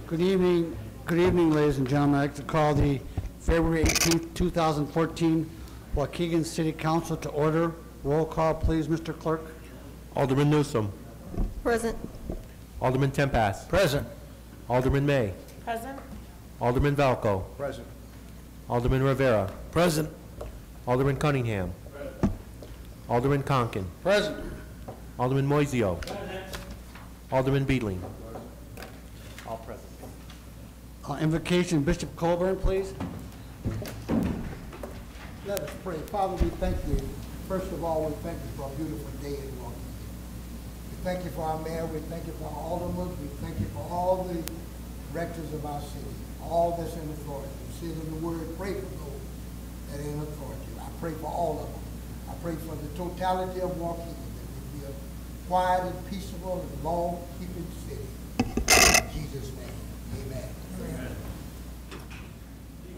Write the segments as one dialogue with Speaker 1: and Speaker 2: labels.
Speaker 1: Good evening, ladies and gentlemen. I'd like to call the February 18th, 2014 Waukegan City Council to order. Roll call, please, Mr. Clerk.
Speaker 2: Alderman Newsom.
Speaker 3: Present.
Speaker 2: Alderman Tempass.
Speaker 1: Present.
Speaker 2: Alderman May.
Speaker 3: Present.
Speaker 2: Alderman Valco.
Speaker 1: Present.
Speaker 2: Alderman Rivera.
Speaker 1: Present.
Speaker 2: Alderman Cunningham. Alderman Conkin.
Speaker 1: Present.
Speaker 2: Alderman Moiseo. Alderman Beedling. All present.
Speaker 1: Invocation, Bishop Colburn, please. Let us pray. Father, we thank you. First of all, we thank you for a beautiful day in Waukegan. We thank you for our mayor. We thank you for our aldermen. We thank you for all the rectors of our city, all that's in authority. You said in the word, pray for those that are in authority. I pray for all of them. I pray for the totality of Waukegan, that we be a quiet and peaceable and law-keeping city. In Jesus' name, amen. Amen.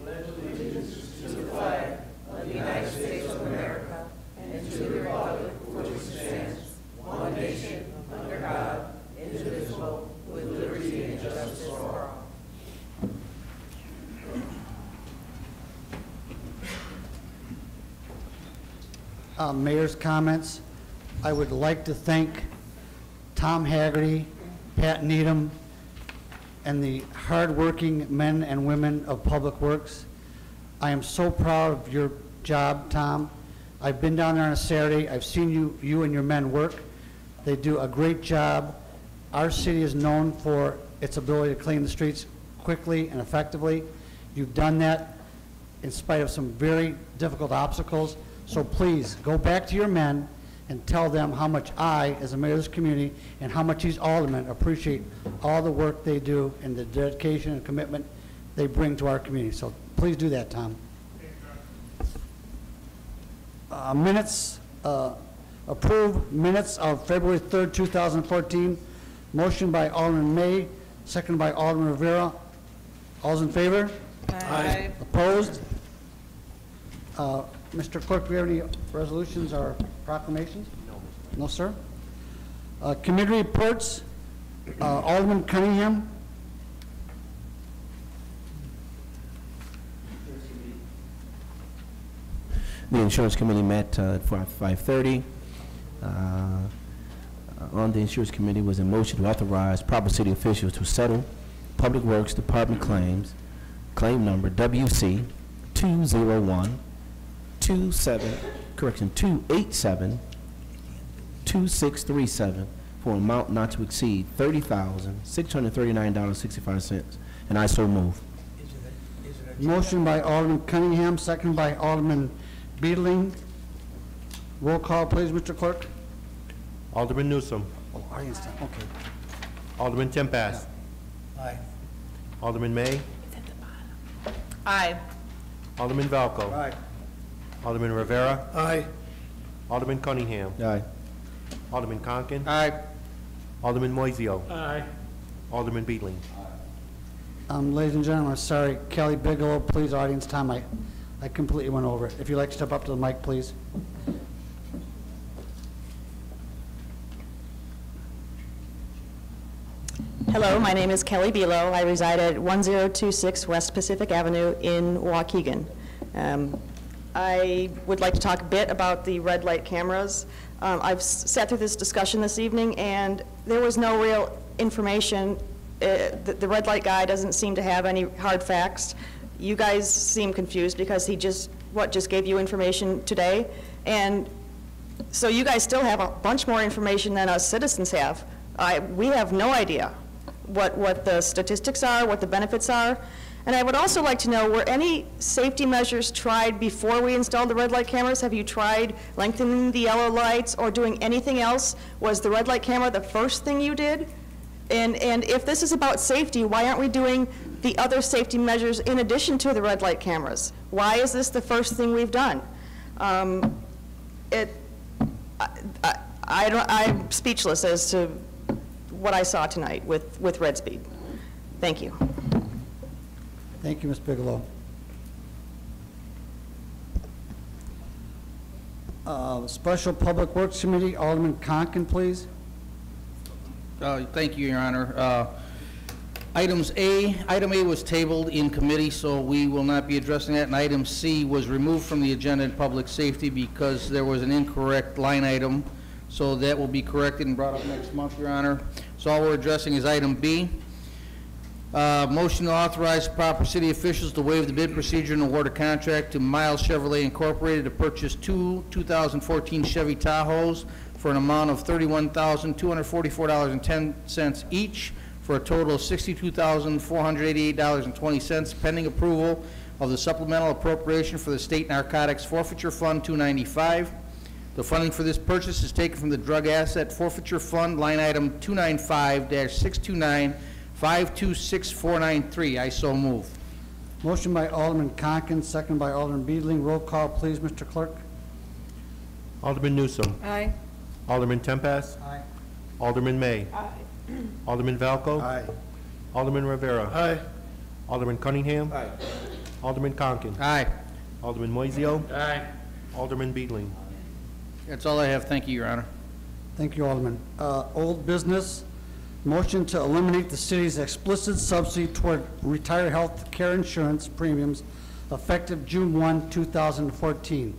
Speaker 4: Pledge allegiance to the flag of the United States of America and to the republic for which it stands, one nation, under God, indivisible, with liberty and justice for all.
Speaker 1: Mayor's comments. I would like to thank Tom Haggerty, Pat Needham, and the hardworking men and women of Public Works. I am so proud of your job, Tom. I've been down there on a Saturday. I've seen you and your men work. They do a great job. Our city is known for its ability to clean the streets quickly and effectively. You've done that in spite of some very difficult obstacles. So please, go back to your men and tell them how much I, as a mayor of this community, and how much these aldermen appreciate all the work they do and the dedication and commitment they bring to our community. So please do that, Tom. Minutes, approve minutes of February 3rd, 2014. Motion by Alderman May, second by Alderman Rivera. All's in favor?
Speaker 3: Aye.
Speaker 1: Opposed? Mr. Clerk, do we have any resolutions or proclamations? No, sir. Committee reports. Alderman Cunningham.
Speaker 5: The Insurance Committee met at 5:30. On the Insurance Committee was a motion to authorize proper city officials to settle Public Works Department claims, claim number WC 287-2637 for an amount not to exceed $30,639.65, and I so move.
Speaker 1: Motion by Alderman Cunningham, second by Alderman Beedling. Roll call, please, Mr. Clerk.
Speaker 2: Alderman Newsom.
Speaker 1: Oh, audience time. Okay.
Speaker 2: Alderman Tempass.
Speaker 1: Aye.
Speaker 2: Alderman May.
Speaker 3: Aye.
Speaker 2: Alderman Valco.
Speaker 1: Aye.
Speaker 2: Alderman Rivera.
Speaker 1: Aye.
Speaker 2: Alderman Cunningham.
Speaker 5: Aye.
Speaker 2: Alderman Conkin.
Speaker 1: Aye.
Speaker 2: Alderman Moiseo.
Speaker 1: Aye.
Speaker 2: Alderman Beedling.
Speaker 1: Ladies and gentlemen, sorry, Kelly Bigelow, please, audience time. I completely went over it. If you'd like to step up to the mic, please.
Speaker 6: Hello, my name is Kelly Bilo. I reside at 1026 West Pacific Avenue in Waukegan. I would like to talk a bit about the red light cameras. I've sat through this discussion this evening, and there was no real information. The red light guy doesn't seem to have any hard facts. You guys seem confused because he just gave you information today, and so you guys still have a bunch more information than us citizens have. We have no idea what the statistics are, what the benefits are. And I would also like to know, were any safety measures tried before we installed the red light cameras? Have you tried lengthening the yellow lights or doing anything else? Was the red light camera the first thing you did? And if this is about safety, why aren't we doing the other safety measures in addition to the red light cameras? Why is this the first thing we've done? I'm speechless as to what I saw tonight with Red Speed. Thank you.
Speaker 1: Thank you, Ms. Bigelow. Special Public Works Committee, Alderman Conkin, please.
Speaker 7: Thank you, Your Honor. Item A was tabled in committee, so we will not be addressing that. And item C was removed from the agenda in public safety because there was an incorrect line item. So that will be corrected and brought up next month, Your Honor. So all we're addressing is item B. Motion to authorize proper city officials to waive the bid procedure and award a contract to Miles Chevrolet Incorporated to purchase two 2014 Chevy Tahoes for an amount of $31,244.10 each, for a total of $62,488.20, pending approval of the supplemental appropriation for the State Narcotics Forfeiture Fund 295. The funding for this purchase is taken from the Drug Asset Forfeiture Fund, line item 295-629-526493. I so move.
Speaker 1: Motion by Alderman Conken, second by Alderman Beedling. Roll call, please, Mr. Clerk.
Speaker 2: Alderman Newsom.
Speaker 3: Aye.
Speaker 2: Alderman Tempest.
Speaker 1: Aye.
Speaker 2: Alderman May.
Speaker 3: Aye.
Speaker 2: Alderman Valco.
Speaker 1: Aye.
Speaker 2: Alderman Rivera.
Speaker 1: Aye.
Speaker 2: Alderman Cunningham.
Speaker 1: Aye.
Speaker 2: Alderman Conken.
Speaker 7: Aye.
Speaker 2: Alderman Moiseo.
Speaker 7: Aye.
Speaker 2: Alderman Beedling.
Speaker 7: That's all I have. Thank you, Your Honor.
Speaker 1: Thank you, Alderman. Old business, motion to eliminate the city's explicit subsidy toward retired health care insurance premiums effective June 1, 2014.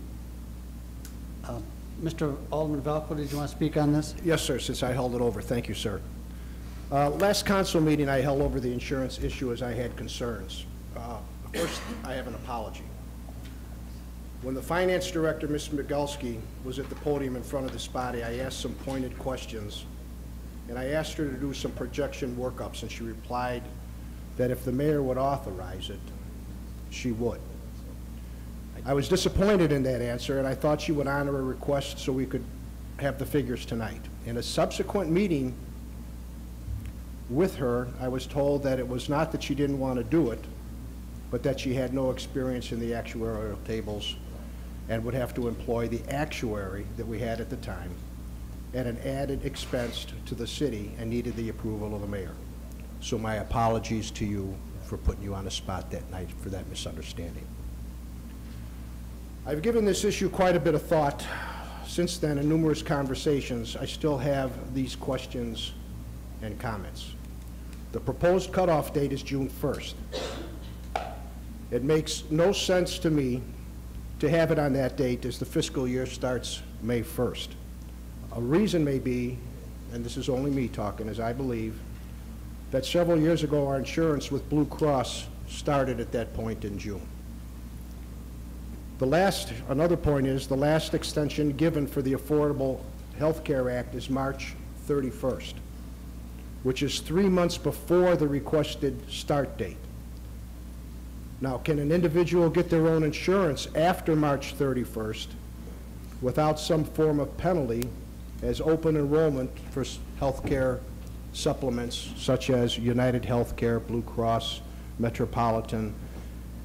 Speaker 1: Mr. Alderman Valco, did you want to speak on this?
Speaker 8: Yes, sir, since I held it over. Thank you, sir. Last council meeting, I held over the insurance issue as I had concerns. First, I have an apology. When the finance director, Ms. Migalski, was at the podium in front of this body, I asked some pointed questions, and I asked her to do some projection workups, and she replied that if the mayor would authorize it, she would. I was disappointed in that answer, and I thought she would honor a request so we could have the figures tonight. In a subsequent meeting with her, I was told that it was not that she didn't want to do it, but that she had no experience in the actuarial tables and would have to employ the actuary that we had at the time at an added expense to the city and needed the approval of the mayor. So my apologies to you for putting you on the spot that night for that misunderstanding. I've given this issue quite a bit of thought since then in numerous conversations. I still have these questions and comments. The proposed cutoff date is June 1st. It makes no sense to me to have it on that date as the fiscal year starts May 1st. A reason may be, and this is only me talking, as I believe, that several years ago our insurance with Blue Cross started at that point in June. Another point is the last extension given for the Affordable Health Care Act is March 31st, which is 3 months before the requested start date. Now, can an individual get their own insurance after March 31st without some form of penalty as open enrollment for health care supplements such as United Healthcare, Blue Cross, Metropolitan,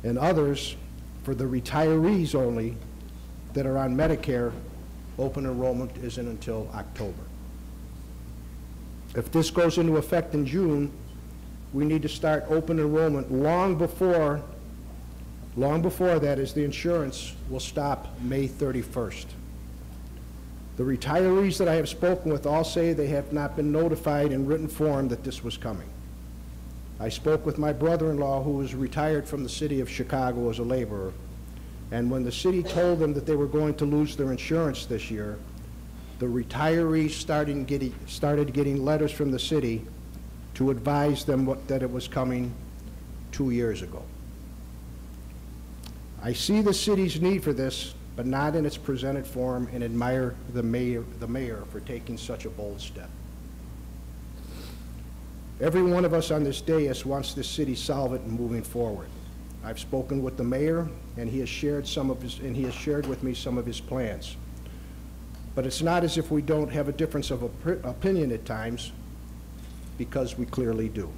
Speaker 8: and others? For the retirees only that are on Medicare, open enrollment isn't until October. If this goes into effect in June, we need to start open enrollment long before that, as the insurance will stop May 31st. The retirees that I have spoken with all say they have not been notified in written form that this was coming. I spoke with my brother-in-law, who was retired from the city of Chicago as a laborer, and when the city told them that they were going to lose their insurance this year, the retirees started getting letters from the city to advise them that it was coming 2 years ago. I see the city's need for this, but not in its presented form, and admire the mayor for taking such a bold step. Every one of us on this dais wants this city solvent and moving forward. I've spoken with the mayor, and he has shared with me some of his plans. But it's not as if we don't have a difference of opinion at times, because we clearly do.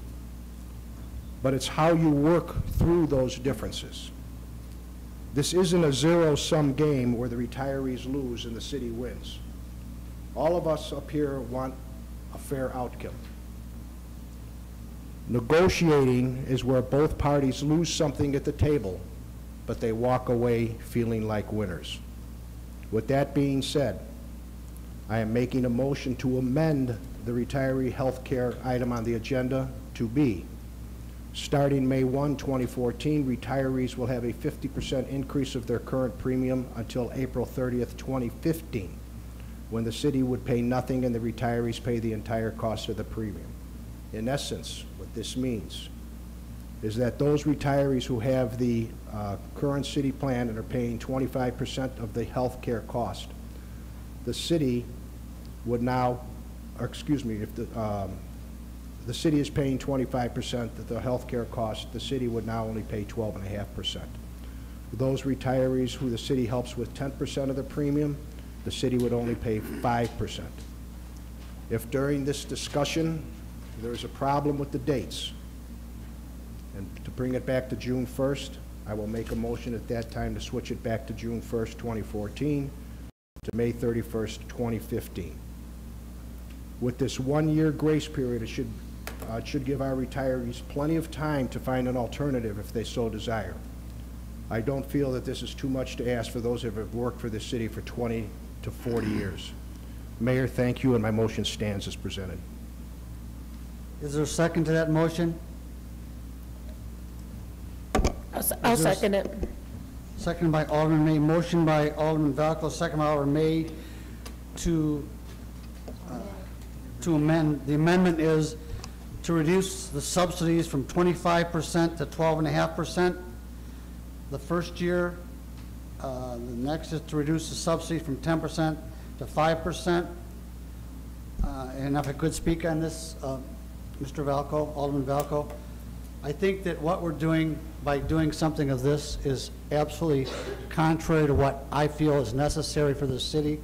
Speaker 8: But it's how you work through those differences. This isn't a zero-sum game where the retirees lose and the city wins. All of us up here want a fair outcome. Negotiating is where both parties lose something at the table, but they walk away feeling like winners. With that being said, I am making a motion to amend the retiree health care item on the agenda to be, starting May 1, 2014, retirees will have a 50% increase of their current premium until April 30th, 2015, when the city would pay nothing and the retirees pay the entire cost of the premium. In essence, what this means is that those retirees who have the current city plan and are paying 25% of the health care cost, the city would now, or excuse me, if the city is paying 25% of the health care cost, the city would now only pay 12.5%. Those retirees who the city helps with 10% of the premium, the city would only pay 5%. If during this discussion there is a problem with the dates, and to bring it back to June 1st, I will make a motion at that time to switch it back to June 1st, 2014 to May 31st, 2015. With this one-year grace period, it should give our retirees plenty of time to find an alternative if they so desire. I don't feel that this is too much to ask for those that have worked for the city for 20 to 40 years. Mayor, thank you, and my motion stands as presented.
Speaker 1: Is there a second to that motion?
Speaker 3: I'll second it.
Speaker 1: Second by Alderman May. Motion by Alderman Valco, second by Alderman May to amend. The amendment is to reduce the subsidies from 25% to 12.5%. The first year. The next is to reduce the subsidy from 10% to 5%. And if I could speak on this, Mr. Valco, Alderman Valco, I think that what we're doing by doing something of this is absolutely contrary to what I feel is necessary for the city.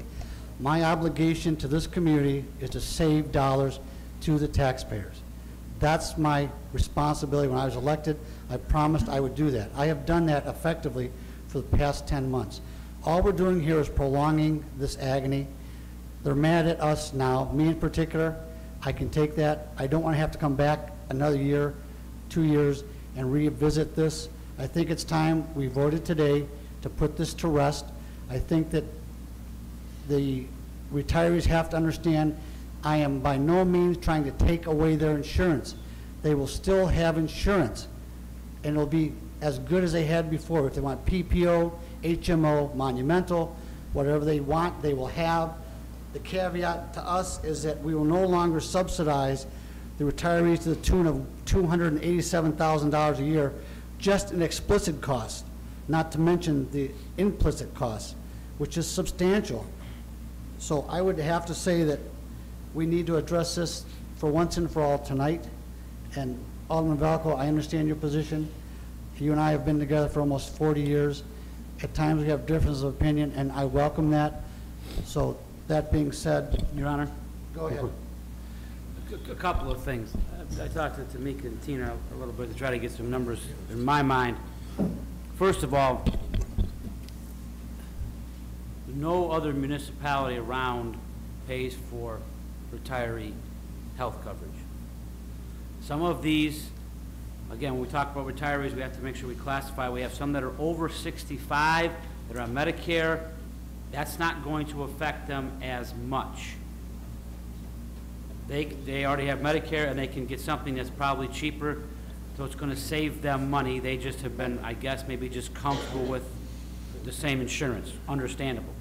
Speaker 1: My obligation to this community is to save dollars to the taxpayers. That's my responsibility. When I was elected, I promised I would do that. I have done that effectively for the past 10 months. All we're doing here is prolonging this agony. They're mad at us now, me in particular. I can take that. I don't want to have to come back another year, 2 years, and revisit this. I think it's time we voted today to put this to rest. I think that the retirees have to understand I am by no means trying to take away their insurance. They will still have insurance, and it'll be as good as they had before. If they want PPO, HMO, monumental, whatever they want, they will have. The caveat to us is that we will no longer subsidize the retirees to the tune of $287,000 a year, just in explicit costs, not to mention the implicit costs, which is substantial. So I would have to say that we need to address this for once and for all tonight. And Alderman Valco, I understand your position. You and I have been together for almost 40 years. At times we have differences of opinion, and I welcome that. So that being said, Your Honor, go ahead.
Speaker 9: A couple of things. I talked to Tamika and Tina a little bit to try to get some numbers in my mind. First of all, no other municipality around pays for retiree health coverage. Some of these, again, when we talk about retirees, we have to make sure we classify. We have some that are over 65 that are on Medicare. That's not going to affect them as much. They already have Medicare, and they can get something that's probably cheaper, so it's going to save them money. They just have been, I guess, maybe just comfortable with the same insurance. Understandable.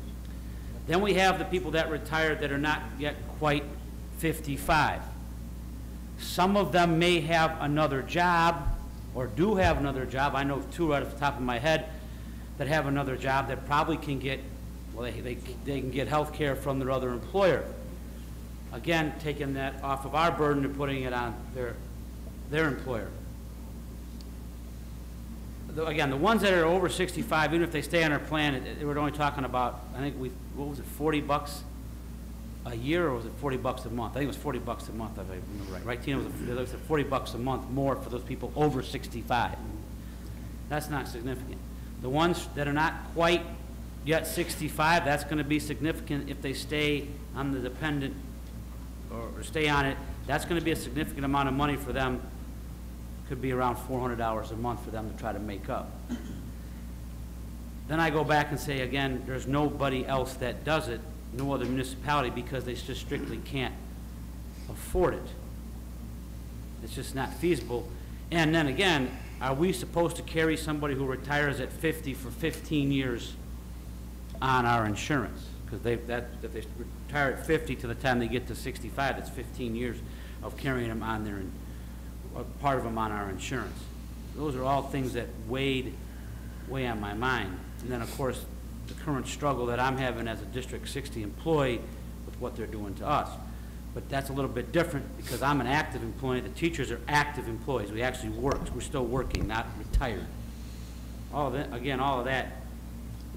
Speaker 9: Then we have the people that retired that are not yet quite 55. Some of them may have another job, or do have another job. I know of two right off the top of my head that have another job that probably can get, well, they can get health care from their other employer. Again, taking that off of our burden and putting it on their employer. Again, the ones that are over 65, even if they stay on our plan, we're only talking about, I think what was it, 40 bucks a year, or was it 40 bucks a month? I think it was 40 bucks a month, if I remember right. Right, Tina? It was 40 bucks a month more for those people over 65. That's not significant. The ones that are not quite yet 65, that's going to be significant if they stay on the dependent or stay on it. That's going to be a significant amount of money for them. Could be around $400 a month for them to try to make up. Then I go back and say again, there's nobody else that does it, no other municipality, because they just strictly can't afford it. It's just not feasible. And then again, are we supposed to carry somebody who retires at 50 for 15 years on our insurance? Because if they retire at 50 to the time they get to 65, that's 15 years of carrying them on their, part of them on our insurance. Those are all things that weigh on my mind. And then, of course, the current struggle that I'm having as a District 60 employee with what they're doing to us. But that's a little bit different because I'm an active employee. The teachers are active employees. We actually work. We're still working, not retired. All of that, again, all of that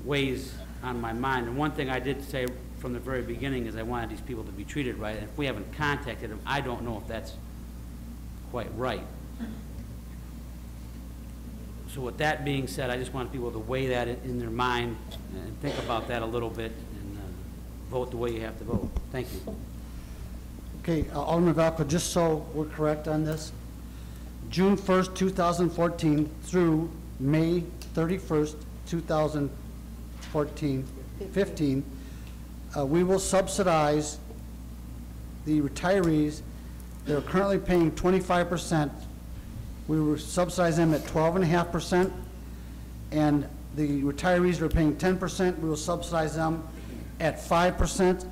Speaker 9: weighs on my mind. And one thing I did say from the very beginning is I wanted these people to be treated right. And if we haven't contacted them, I don't know if that's quite right. So with that being said, I just want people to weigh that in their mind and think about that a little bit and vote the way you have to vote. Thank you.
Speaker 1: Okay, Alderman Valco, just so we're correct on this, June 1st, 2014 through May 31st, 2015, we will subsidize the retirees that are currently paying 25%. We will subsidize them at 12.5%, and the retirees that are paying 10%, we will subsidize them at 5%,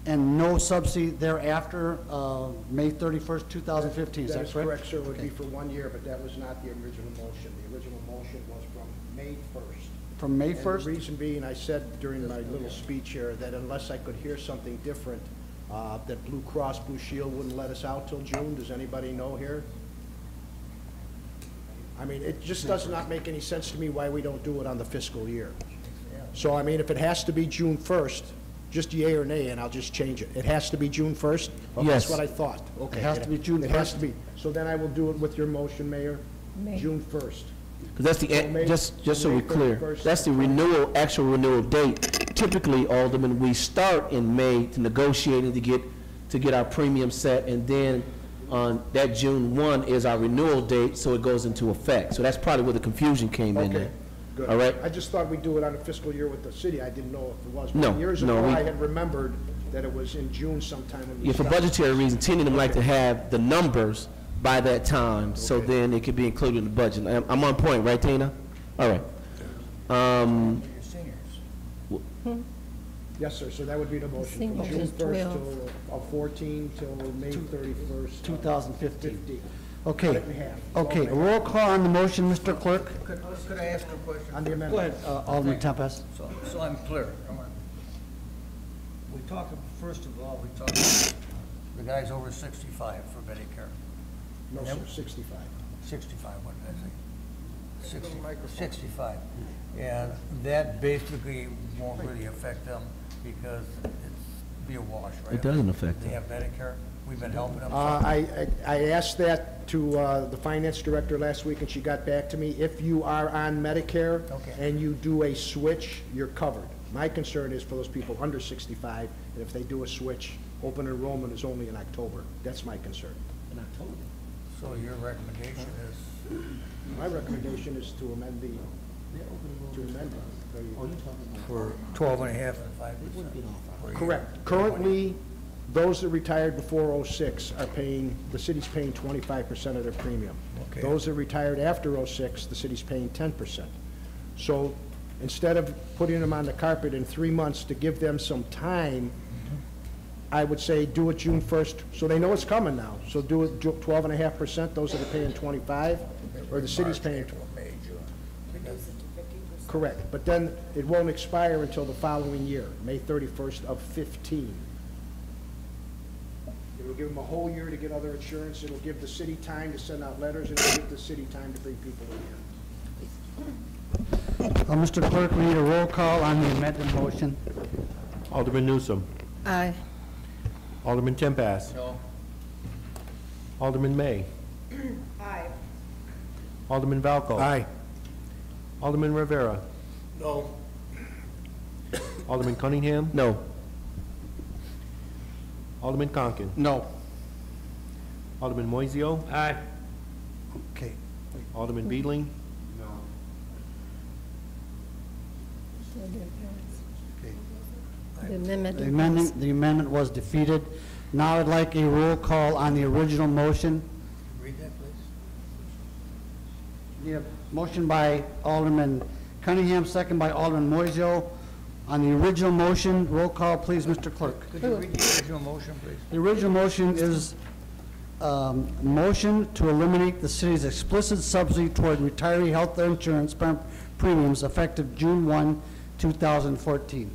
Speaker 1: and no subsidy thereafter, May 31st, 2015. Is that correct?
Speaker 8: That is correct, sir. It would be for 1 year, but that was not the original motion. The original motion was from May 1st.
Speaker 1: From May
Speaker 8: And
Speaker 1: 1st?
Speaker 8: the reason being, I said during my little speech here, that unless I could hear something different, that Blue Cross Blue Shield wouldn't let us out till June. Does anybody know here? I mean, it just does not make any sense to me why we don't do it on the fiscal year. So, I mean, if it has to be June 1st, just yea or nay, and I'll just change it. It has to be June 1st? Okay,
Speaker 5: Yes.
Speaker 8: that's what I thought. Okay.
Speaker 1: It has to be June
Speaker 8: It has to
Speaker 1: 1st?
Speaker 8: be. So then I will do it with your motion, Mayor, June 1st.
Speaker 5: Because that's the,
Speaker 8: So May-
Speaker 5: just so
Speaker 8: May
Speaker 5: we're clear,
Speaker 8: 31st.
Speaker 5: that's the renewal, actual renewal date. Typically, Alderman, we start in May to negotiating to get our premium set, and then on that June 1 is our renewal date, so it goes into effect. So that's probably where the confusion came in
Speaker 8: Okay,
Speaker 5: there.
Speaker 8: good.
Speaker 5: All right?
Speaker 8: I just thought we'd do it on a fiscal year with the city. I didn't know if it was.
Speaker 5: No,
Speaker 8: Years
Speaker 5: no,
Speaker 8: ago,
Speaker 5: we-
Speaker 8: I had remembered that it was in June sometime when we
Speaker 5: Yeah, for
Speaker 8: started.
Speaker 5: budgetary reasons, Tina and them like to
Speaker 8: Okay.
Speaker 5: have the numbers by that time, so
Speaker 8: Okay.
Speaker 5: then it could be included in the budget. I'm on point, right, Tina? All right.
Speaker 8: Yes, sir, so that would be the motion, from
Speaker 3: Seniors
Speaker 8: June
Speaker 3: is
Speaker 8: 1st
Speaker 3: 12.
Speaker 8: till, of 14 till May 31st.
Speaker 1: 2015.
Speaker 8: 15.
Speaker 1: Okay.
Speaker 8: Cut it in half.
Speaker 1: Okay, roll call on the motion, Mr. Clerk.
Speaker 10: Could I ask a question?
Speaker 8: On the
Speaker 1: Go
Speaker 8: amendment.
Speaker 1: ahead, Alderman Tempest.
Speaker 10: So I'm clear. We talked, first of all, we talked about the guys over 65 for Medicare.
Speaker 8: No, sir, 65.
Speaker 10: 65, what did I say? 65. And that basically won't really affect them because it's be a wash, right?
Speaker 5: It doesn't affect
Speaker 10: They
Speaker 5: them.
Speaker 10: have Medicare. We've been helping them.
Speaker 8: I asked that to the finance director last week, and she got back to me. If you are on Medicare
Speaker 10: Okay.
Speaker 8: and you do a switch, you're covered. My concern is for those people under 65, and if they do a switch, open enrollment is only in October. That's my concern.
Speaker 10: So your recommendation is,
Speaker 8: My recommendation is to amend the,
Speaker 10: for 12.5 and 5%.
Speaker 8: Correct. Currently, those that retired before '06 are paying, the city's paying 25% of their premium.
Speaker 10: Okay.
Speaker 8: Those that retired after '06, the city's paying 10%. So instead of putting them on the carpet in 3 months to give them some time, I would say do it June 1st, so they know it's coming now. So do it 12.5%, those that are paying 25, or the city's paying.
Speaker 10: May, June.
Speaker 8: Correct, but then it won't expire until the following year, May 31st of 15. It'll give them a whole year to get other insurance, it'll give the city time to send out letters, and it'll give the city time to bring people in here.
Speaker 1: Mr. Clerk, we need a roll call on the amended motion.
Speaker 2: Alderman Newsom.
Speaker 3: Aye.
Speaker 2: Alderman Tempest.
Speaker 10: No.
Speaker 2: Alderman May.
Speaker 4: Aye.
Speaker 2: Alderman Valco.
Speaker 8: Aye.
Speaker 2: Alderman Rivera.
Speaker 10: No.
Speaker 2: Alderman Cunningham.
Speaker 5: No.
Speaker 2: Alderman Conken.
Speaker 7: No.
Speaker 2: Alderman Moiseo.
Speaker 9: Aye.
Speaker 1: Okay.
Speaker 2: Alderman Beedling.
Speaker 3: The amendment.
Speaker 1: The amendment was defeated. Now I'd like a roll call on the original motion.
Speaker 10: Read that, please.
Speaker 1: Need a motion by Alderman Cunningham, second by Alderman Moiseo. On the original motion, roll call, please, Mr. Clerk.
Speaker 10: Could you read the original motion, please?
Speaker 1: The original motion is motion to eliminate the city's explicit subsidy toward retiree health insurance premiums effective June 1, 2014.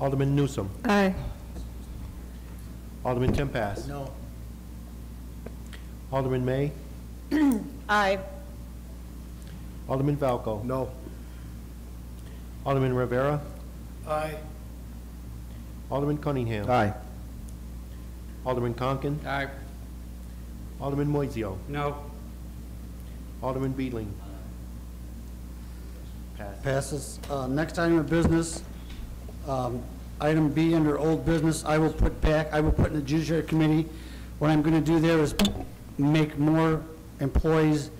Speaker 2: Alderman Newsom.
Speaker 3: Aye.
Speaker 2: Alderman Tempest.
Speaker 10: No.
Speaker 2: Alderman May.
Speaker 6: Aye.
Speaker 2: Alderman Valco.
Speaker 8: No.
Speaker 2: Alderman Rivera.
Speaker 10: Aye.
Speaker 2: Alderman Cunningham.
Speaker 5: Aye.
Speaker 2: Alderman Conken.
Speaker 10: Aye.
Speaker 2: Alderman Moiseo.
Speaker 9: No.
Speaker 2: Alderman Beedling.
Speaker 1: Passes. Next item of business, item B under old business, I will put in the Judiciary Committee. What I'm going to do there is make more employees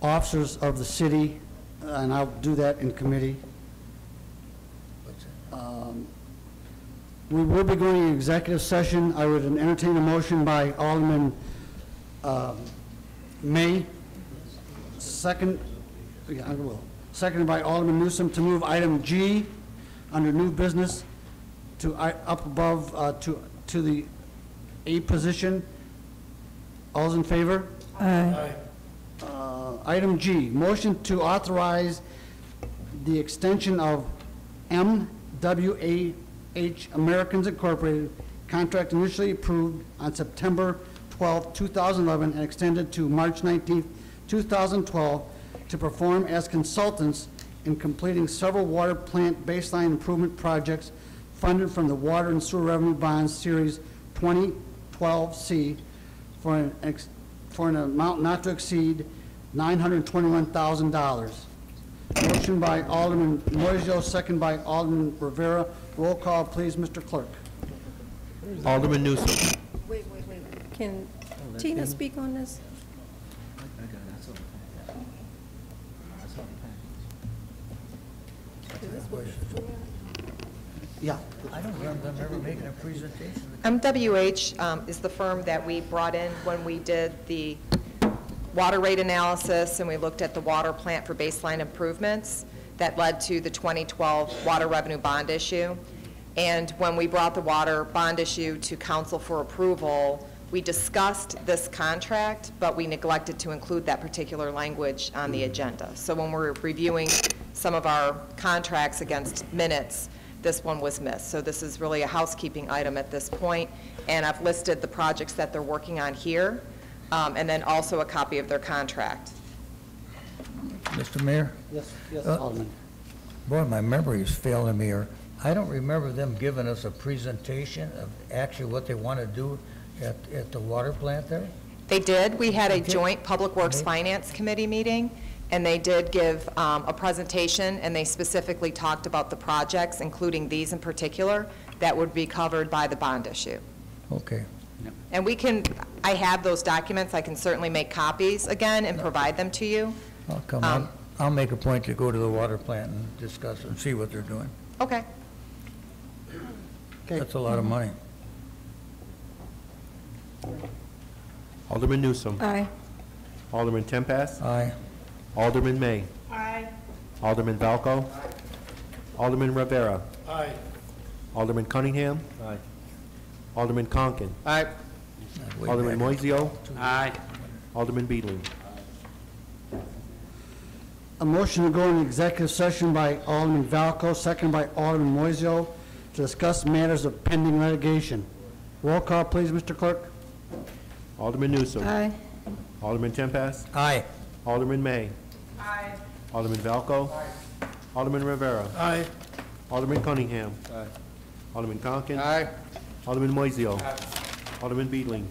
Speaker 1: officers of the city, and I'll do that in committee.
Speaker 10: What's that?
Speaker 1: We will be going to executive session. I would entertain a motion by Alderman May, seconded by Alderman Newsom, to move item G under new business to up above to the A position. All's in favor?
Speaker 3: Aye.
Speaker 1: Item G, motion to authorize the extension of MWAH Americans Incorporated contract initially approved on September 12, 2011, and extended to March 19, 2012, to perform as consultants in completing several water plant baseline improvement projects funded from the Water and Sewer Revenue Bonds Series 2012C for an amount not to exceed $921,000. Motion by Alderman Moiseo, second by Alderman Rivera. Roll call, please, Mr. Clerk.
Speaker 2: Alderman Newsom.
Speaker 3: Wait. Can Tina speak on this?
Speaker 1: Yeah.
Speaker 10: I don't remember them ever making a presentation.
Speaker 4: MWH is the firm that we brought in when we did the water rate analysis and we looked at the water plant for baseline improvements that led to the 2012 water revenue bond issue. And when we brought the water bond issue to council for approval, we discussed this contract, but we neglected to include that particular language on the agenda. So when we're reviewing some of our contracts against minutes, this one was missed. So this is really a housekeeping item at this point, and I've listed the projects that they're working on here, and then also a copy of their contract.
Speaker 10: Mr. Mayor?
Speaker 1: Yes, Alderman.
Speaker 10: Boy, my memory is failing me here. I don't remember them giving us a presentation of actually what they want to do at the water plant there.
Speaker 4: They did. We had a
Speaker 10: Okay.
Speaker 4: joint Public Works
Speaker 10: Okay.
Speaker 4: Finance Committee meeting, and they did give a presentation, and they specifically talked about the projects, including these in particular, that would be covered by the bond issue.
Speaker 10: Okay.
Speaker 4: And we can, I have those documents, I can certainly make copies again and provide them to you.
Speaker 10: I'll come on. I'll make a point to go to the water plant and discuss and see what they're doing.
Speaker 4: Okay.
Speaker 1: Okay.
Speaker 10: That's a lot of money.
Speaker 2: Alderman Newsom.
Speaker 3: Aye.
Speaker 2: Alderman Tempest.
Speaker 10: Aye.
Speaker 2: Alderman May.
Speaker 4: Aye.
Speaker 2: Alderman Valco. Alderman Rivera. Alderman Cunningham. Alderman Conken.
Speaker 10: Way
Speaker 2: Alderman
Speaker 10: back.
Speaker 2: Moiseo.
Speaker 9: Aye.
Speaker 2: Alderman Beedling.
Speaker 1: A motion to go into executive session by Alderman Valco, second by Alderman Moiseo, to discuss matters of pending litigation. Roll call, please, Mr. Clerk.
Speaker 2: Alderman Newsom.
Speaker 3: Aye.
Speaker 2: Alderman Tempest.
Speaker 10: Aye.
Speaker 2: Alderman May. Alderman Valco. Alderman Rivera. Alderman Cunningham. Alderman Conken. Alderman Moiseo. Alderman Beedling.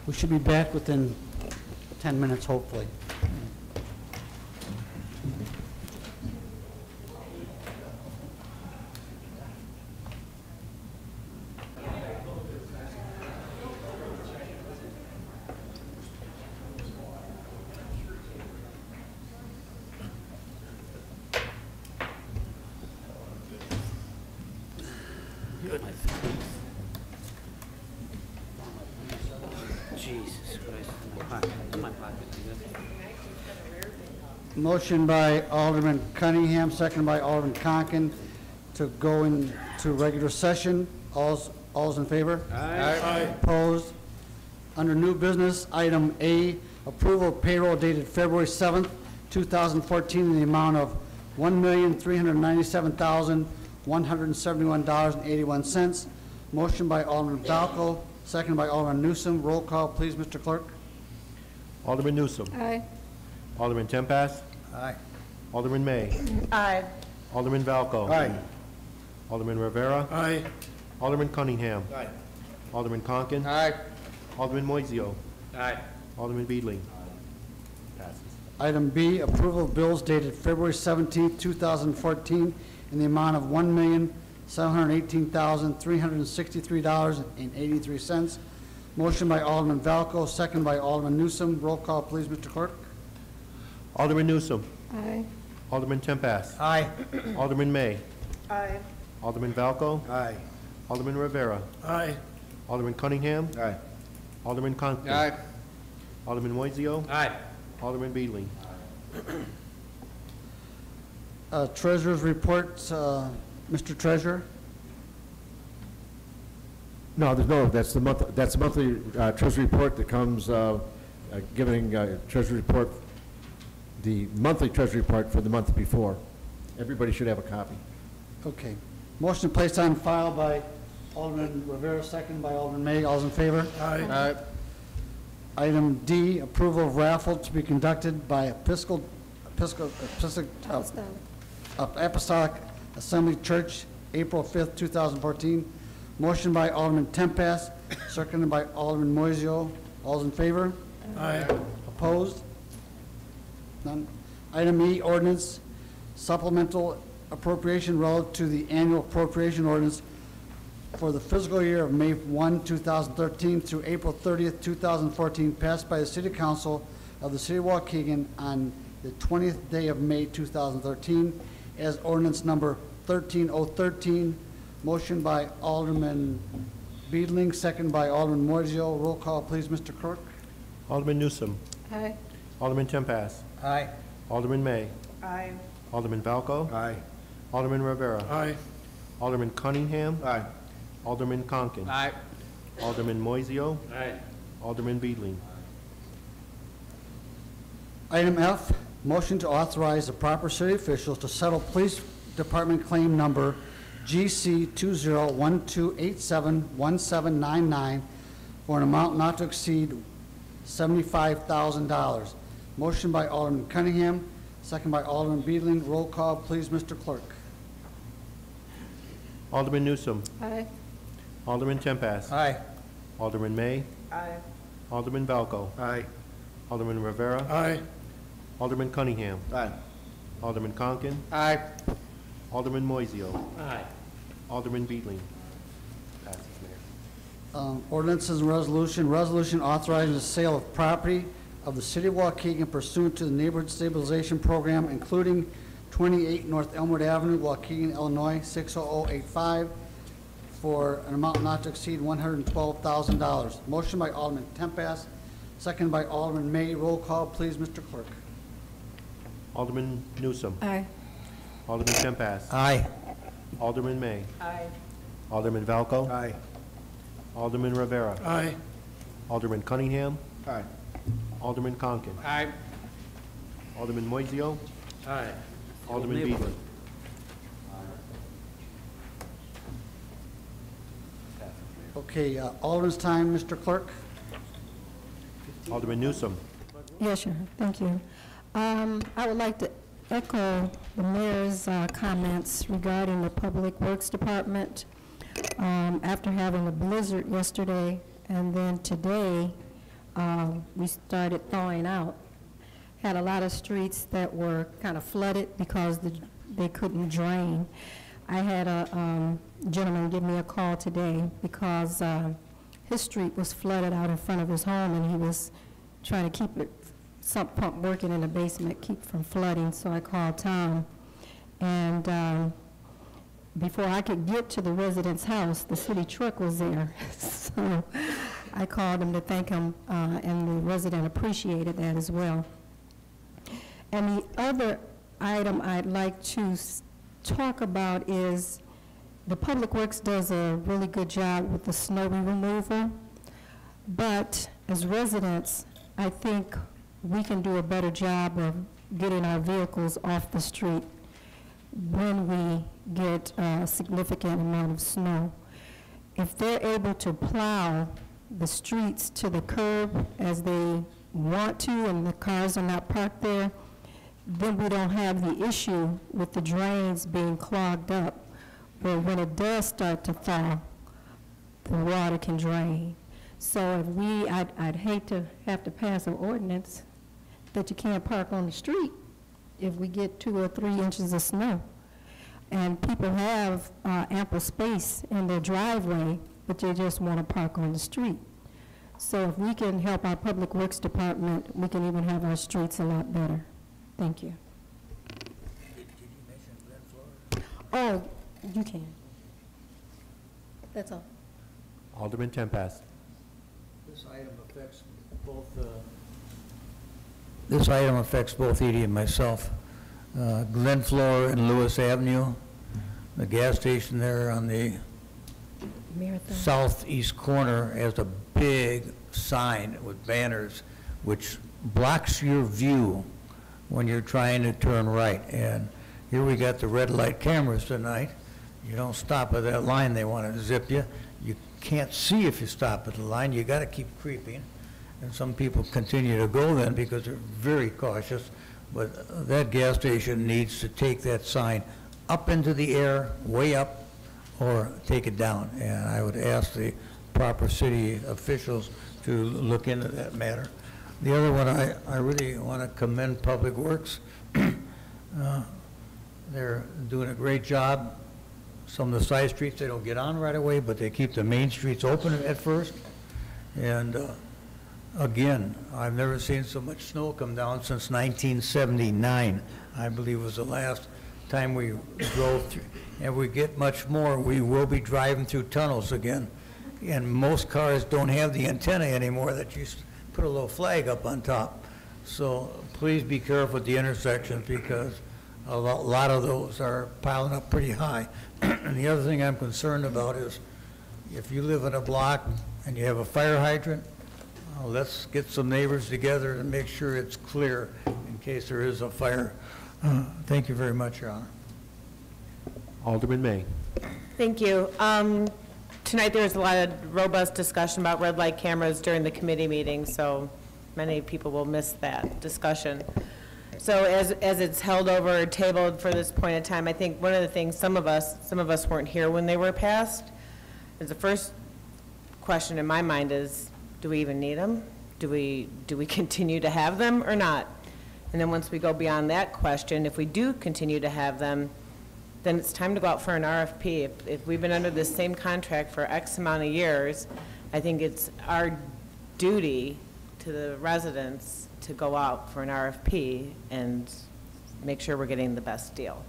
Speaker 1: We should be back within 10 minutes, hopefully.
Speaker 9: Jesus Christ, in my pocket, in my pocket.
Speaker 1: Motion by Alderman Cunningham, second by Alderman Conken, to go into regular session. All's in favor?
Speaker 9: Aye.
Speaker 1: Opposed? Under new business, item A, approval of payroll dated February 7th, 2014, in the amount of $1,397,171.81. Motion by Alderman Valco, second by Alderman Newsom. Roll call, please, Mr. Clerk.
Speaker 2: Alderman Newsom.
Speaker 3: Aye.
Speaker 2: Alderman Tempest.
Speaker 10: Aye.
Speaker 2: Alderman May.
Speaker 6: Aye.
Speaker 2: Alderman Valco.
Speaker 8: Aye.
Speaker 2: Alderman Rivera.
Speaker 8: Aye.
Speaker 2: Alderman Cunningham.
Speaker 8: Aye.
Speaker 2: Alderman Conken.
Speaker 7: Aye.
Speaker 2: Alderman Moiseo.
Speaker 9: Aye.
Speaker 2: Alderman Beedling. Passes.
Speaker 1: Item B, approval of bills dated February 17th, 2014, in the amount of $1,718,363.83. Motion by Alderman Valco, second by Alderman Newsom. Roll call, please, Mr. Clerk.
Speaker 2: Alderman Newsom.
Speaker 3: Aye.
Speaker 2: Alderman Tempest.
Speaker 10: Aye.
Speaker 2: Alderman May.
Speaker 6: Aye.
Speaker 2: Alderman Valco.
Speaker 8: Aye.
Speaker 2: Alderman Rivera.
Speaker 8: Aye.
Speaker 2: Alderman Cunningham.
Speaker 8: Aye.
Speaker 2: Alderman Conken.
Speaker 7: Aye.
Speaker 2: Alderman Moiseo.
Speaker 9: Aye.
Speaker 2: Alderman Beedling.
Speaker 1: Treasurer's report, Mr. Treasurer.
Speaker 11: No, there's no, that's the monthly treasury report that comes, giving treasury report, the monthly treasury report for the month before. Everybody should have a copy.
Speaker 1: Okay. Motion placed on file by Alderman Rivera, second by Alderman May. All's in favor?
Speaker 7: Aye.
Speaker 1: Item D, approval of raffle to be conducted by Apostolic Assembly Church, April 5th, 2014. Motion by Alderman Tempest, seconded by Alderman Moiseo. All's in favor?
Speaker 8: Aye.
Speaker 1: Opposed? None. Item E, ordinance supplemental appropriation relative to the annual appropriation ordinance for the fiscal year of May 1, 2013 through April 30th, 2014, passed by the City Council of the City of Waukegan on the 20th day of May 2013 as ordinance number 13013. Motion by Alderman Beedling, second by Alderman Moiseo. Roll call, please, Mr. Clerk.
Speaker 2: Alderman Newsom.
Speaker 3: Aye.
Speaker 2: Alderman Tempest.
Speaker 10: Aye.
Speaker 2: Alderman May.
Speaker 6: Aye.
Speaker 2: Alderman Valco.
Speaker 8: Aye.
Speaker 2: Alderman Rivera.
Speaker 8: Aye.
Speaker 2: Alderman Cunningham.
Speaker 8: Aye.
Speaker 2: Alderman Conken.
Speaker 7: Aye.
Speaker 2: Alderman Moiseo.
Speaker 9: Aye.
Speaker 2: Alderman Beedling.
Speaker 1: Item F, motion to authorize the proper city officials to settle police department claim number GC 2012871799 for an amount not to exceed $75,000. Motion by Alderman Cunningham, second by Alderman Beedling. Roll call, please, Mr. Clerk.
Speaker 2: Alderman Newsom.
Speaker 3: Aye.
Speaker 2: Alderman Tempest.
Speaker 10: Aye.
Speaker 2: Alderman May.
Speaker 6: Aye.
Speaker 2: Alderman Valco.
Speaker 8: Aye.
Speaker 2: Alderman Rivera.
Speaker 8: Aye.
Speaker 2: Alderman Cunningham.
Speaker 8: Aye.
Speaker 2: Alderman Conken.
Speaker 7: Aye.
Speaker 2: Alderman Moiseo.
Speaker 9: Aye.
Speaker 2: Alderman Beedling. Passes, Mayor.
Speaker 1: Ordinances and resolution authorizing the sale of property of the City of Waukegan pursuant to the Neighborhood Stabilization Program, including 28 North Elmwood Avenue, Waukegan, Illinois, 60085, for an amount not to exceed $112,000. Motion by Alderman Tempest, second by Alderman May. Roll call, please, Mr. Clerk.
Speaker 2: Alderman Newsom.
Speaker 3: Aye.
Speaker 2: Alderman Tempest.
Speaker 10: Aye.
Speaker 2: Alderman May.
Speaker 6: Aye.
Speaker 2: Alderman Valco.
Speaker 8: Aye.
Speaker 2: Alderman Rivera.
Speaker 8: Aye.
Speaker 2: Alderman Cunningham.
Speaker 8: Aye.
Speaker 2: Alderman Conken.
Speaker 7: Aye.
Speaker 2: Alderman Moiseo.
Speaker 9: Aye.
Speaker 2: Alderman
Speaker 9: Neighborhood.
Speaker 2: Beedling.
Speaker 1: Okay, Alderman's time, Mr. Clerk.
Speaker 2: Alderman Newsom.
Speaker 3: Yes, sir. Thank you. I would like to echo the mayor's comments regarding the Public Works Department. After having a blizzard yesterday and then today, we started thawing out. Had a lot of streets that were kind of flooded because they couldn't drain. I had a gentleman give me a call today because his street was flooded out in front of his home, and he was trying to keep it, sump pump working in the basement, keep from flooding. So I called Tom, and before I could get to the resident's house, the city truck was there. So I called him to thank him, and the resident appreciated that as well. And the other item I'd like to talk about is the Public Works does a really good job with the snow removal, but as residents, I think we can do a better job of getting our vehicles off the street when we get a significant amount of snow. If they're able to plow the streets to the curb as they want to and the cars are not parked there, then we don't have the issue with the drains being clogged up, where when it does start to thaw, the water can drain. So if I'd hate to have to pass an ordinance that you can't park on the street if we get 2 or 3 inches of snow. And people have ample space in their driveway, but they just want to park on the street. So if we can help our Public Works Department, we can even have our streets a lot better. Thank you.
Speaker 10: Did you mention Glen Florida?
Speaker 3: Oh, you can. That's all.
Speaker 2: Alderman Tempest.
Speaker 10: This item affects both Edie and myself. Glen Flora and Lewis Avenue, the gas station there on the
Speaker 3: Marathon.
Speaker 10: southeast corner has a big sign with banners which blocks your view when you're trying to turn right. And here we got the red light cameras tonight. You don't stop at that line, they want to zip you. You can't see if you stop at the line. You got to keep creeping. And some people continue to go then because they're very cautious. But that gas station needs to take that sign up into the air, way up, or take it down. And I would ask the proper city officials to look into that matter. The other one, I really want to commend Public Works. They're doing a great job. Some of the side streets they don't get on right away, but they keep the main streets open at first. And again, I've never seen so much snow come down since 1979. I believe was the last time we drove through. And we get much more, we will be driving through tunnels again. And most cars don't have the antenna anymore that you put a little flag up on top. So please be careful at the intersections because a lot of those are piling up pretty high. And the other thing I'm concerned about is if you live in a block and you have a fire hydrant, let's get some neighbors together and make sure it's clear in case there is a fire. Thank you very much, Your Honor.
Speaker 2: Alderman May.
Speaker 4: Thank you. Tonight there was a lot of robust discussion about red light cameras during the committee meeting, so many people will miss that discussion. So as it's held over or tabled for this point in time, I think one of the things some of us weren't here when they were passed, is the first question in my mind is, do we even need them? Do we continue to have them or not? And then once we go beyond that question, if we do continue to have them, then it's time to go out for an RFP. If we've been under this same contract for X amount of years, I think it's our duty to the residents to go out for an RFP and make sure we're getting the best deal.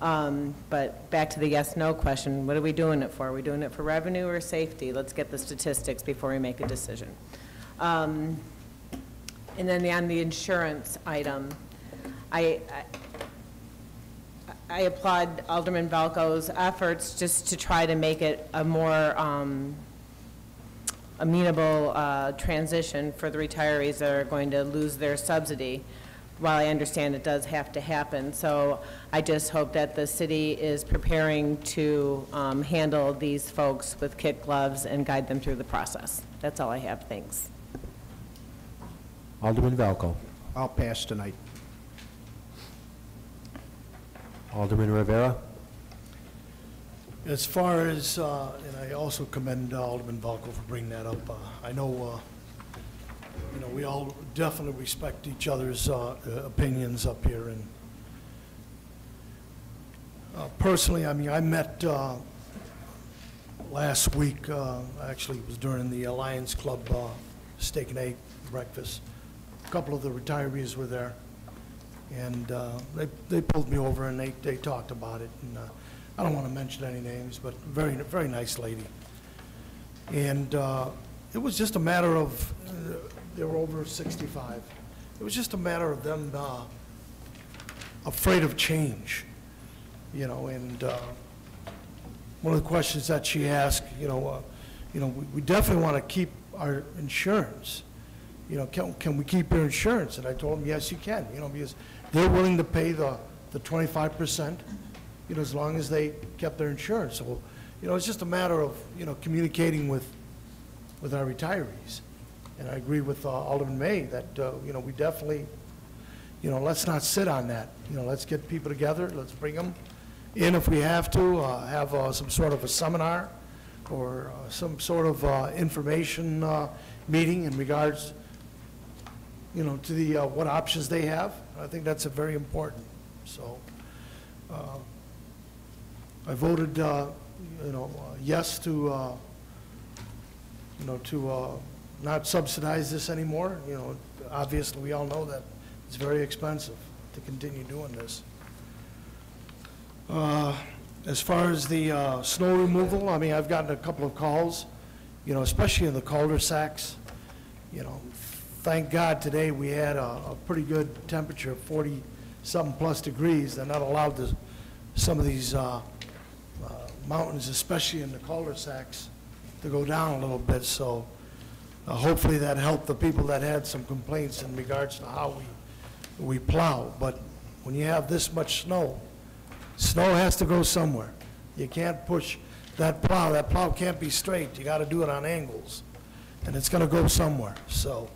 Speaker 4: But back to the yes-no question, what are we doing it for? Are we doing it for revenue or safety? Let's get the statistics before we make a decision. And then on the insurance item, I applaud Alderman Valco's efforts just to try to make it a more amenable transition for the retirees that are going to lose their subsidy. While I understand it does have to happen. So I just hope that the city is preparing to handle these folks with kid gloves and guide them through the process. That's all I have. Thanks.
Speaker 2: Alderman Valco.
Speaker 8: I'll pass tonight.
Speaker 2: Alderman Rivera.
Speaker 12: As far as, and I also commend Alderman Valco for bringing that up. I know, we all definitely respect each other's opinions up here. And personally, I mean, I met last week, actually it was during the Alliance Club steak and egg breakfast. A couple of the retirees were there, and they pulled me over and they talked about it. And I don't want to mention any names, but very, very nice lady. And it was just a matter of, they were over 65. It was just a matter of them afraid of change, you know, and one of the questions that she asked, we definitely want to keep our insurance. You know, can we keep your insurance? And I told them, yes, you can, you know, because they're willing to pay the 25%, you know, as long as they kept their insurance. So, you know, it's just a matter of, you know, communicating with our retirees. And I agree with Alderman May that, you know, we definitely, you know, let's not sit on that. You know, let's get people together, let's bring them in if we have to, have some sort of a seminar or some sort of information meeting in regards, you know, to the what options they have. I think that's very important. So I voted, you know, yes to, you know, to not subsidize this anymore. You know, obviously we all know that it's very expensive to continue doing this. As far as the snow removal, I mean, I've gotten a couple of calls, you know, especially in the cul-de-sacs. You know, thank God today we had a pretty good temperature, 40-something plus degrees. They're not allowed to, some of these mountains, especially in the cul-de-sacs, to go down a little bit. So hopefully that helped the people that had some complaints in regards to how we plow. But when you have this much snow, snow has to go somewhere. You can't push that plow. That plow can't be straight. You got to do it on angles, and it's going to go somewhere. So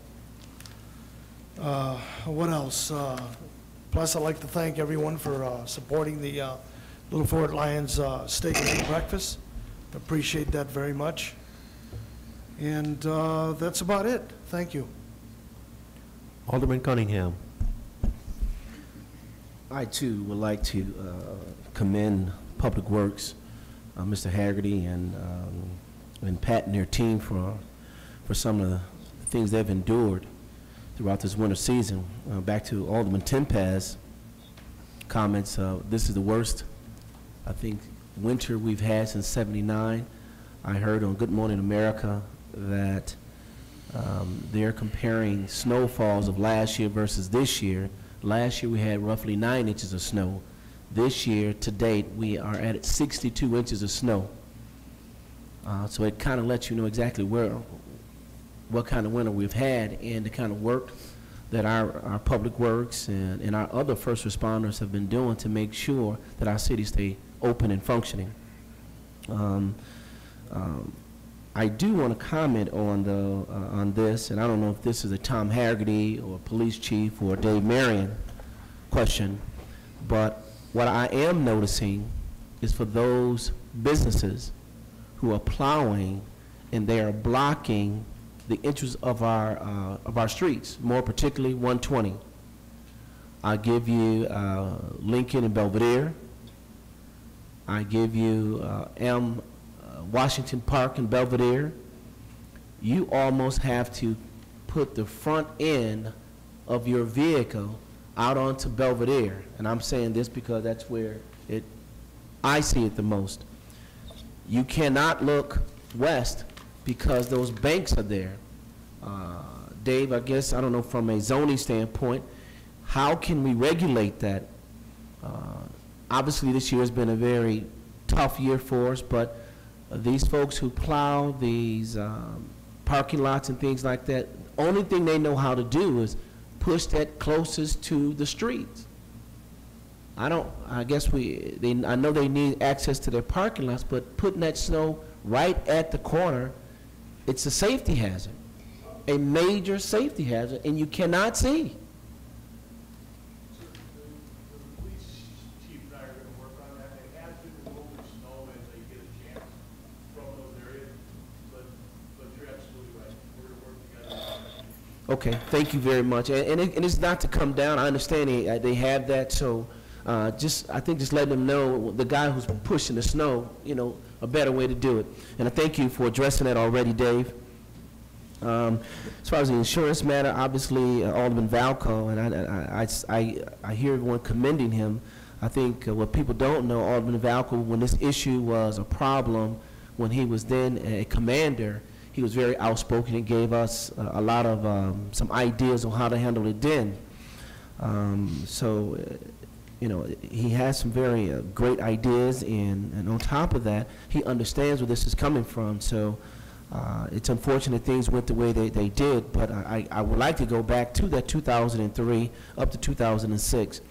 Speaker 12: what else? Plus, I'd like to thank everyone for supporting the Little Fort Lions Steak and Egg Breakfast. Appreciate that very much. And that's about it. Thank you.
Speaker 2: Alderman Cunningham.
Speaker 5: I, too, would like to commend Public Works, Mr. Haggerty and Pat and their team for some of the things they've endured throughout this winter season. Back to Alderman Tempest's comments, this is the worst, I think, winter we've had since '79. I heard on Good Morning America that they're comparing snowfalls of last year versus this year. Last year we had roughly 9 inches of snow. This year, to date, we are at 62 inches of snow. So it kind of lets you know exactly what kind of winter we've had and the kind of work that our Public Works and our other first responders have been doing to make sure that our cities stay open and functioning. I do want to comment on this, and I don't know if this is a Tom Haggerty or Police Chief or Dave Marion question, but what I am noticing is for those businesses who are plowing and they are blocking the entrance of our streets, more particularly 120. I'll give you Lincoln and Belvedere. I give you Washington Park and Belvedere. You almost have to put the front end of your vehicle out onto Belvedere. And I'm saying this because that's where I see it the most. You cannot look west because those banks are there. Dave, I guess, I don't know, from a zoning standpoint, how can we regulate that? Obviously, this year has been a very tough year for us, but these folks who plow these parking lots and things like that, only thing they know how to do is push that closest to the streets. I know they need access to their parking lots, but putting that snow right at the corner, it's a safety hazard, a major safety hazard, and you cannot see. Okay, thank you very much. And it's not to come down. I understand they have that, so I think just letting them know, the guy who's pushing the snow, you know, a better way to do it. And I thank you for addressing that already, Dave. As far as the insurance matter, obviously Alderman Valco, and I hear everyone commending him. I think what people don't know, Alderman Valco, when this issue was a problem, when he was then a commander, he was very outspoken and gave us a lot of some ideas on how to handle it then. You know, he has some very great ideas, and on top of that, he understands where this is coming from. So it's unfortunate things went the way they did, but I would like to go back to that 2003 up to 2006.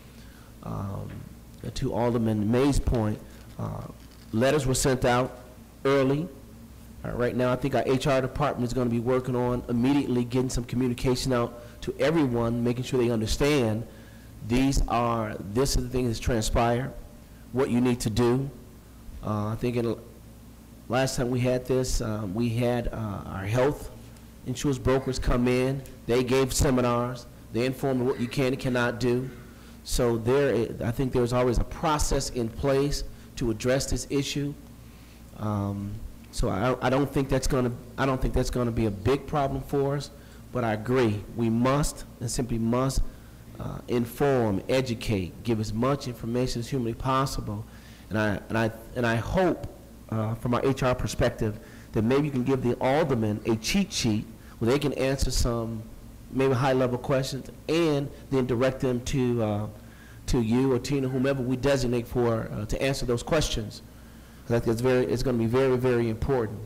Speaker 5: To Alderman May's point, letters were sent out early. Right now, I think our HR department is going to be working on immediately getting some communication out to everyone, making sure they understand this is the thing that's transpired, what you need to do. I think last time we had this, we had our health insurance brokers come in. They gave seminars. They informed what you can and cannot do. So I think there's always a process in place to address this issue. So I don't think that's going to be a big problem for us. But I agree, we must and simply must inform, educate, give as much information as humanly possible. And I hope, from our HR perspective, that maybe you can give the aldermen a cheat sheet where they can answer some maybe high-level questions and then direct them to you or Tina, whomever we designate for to answer those questions. I think it's going to be very, very important.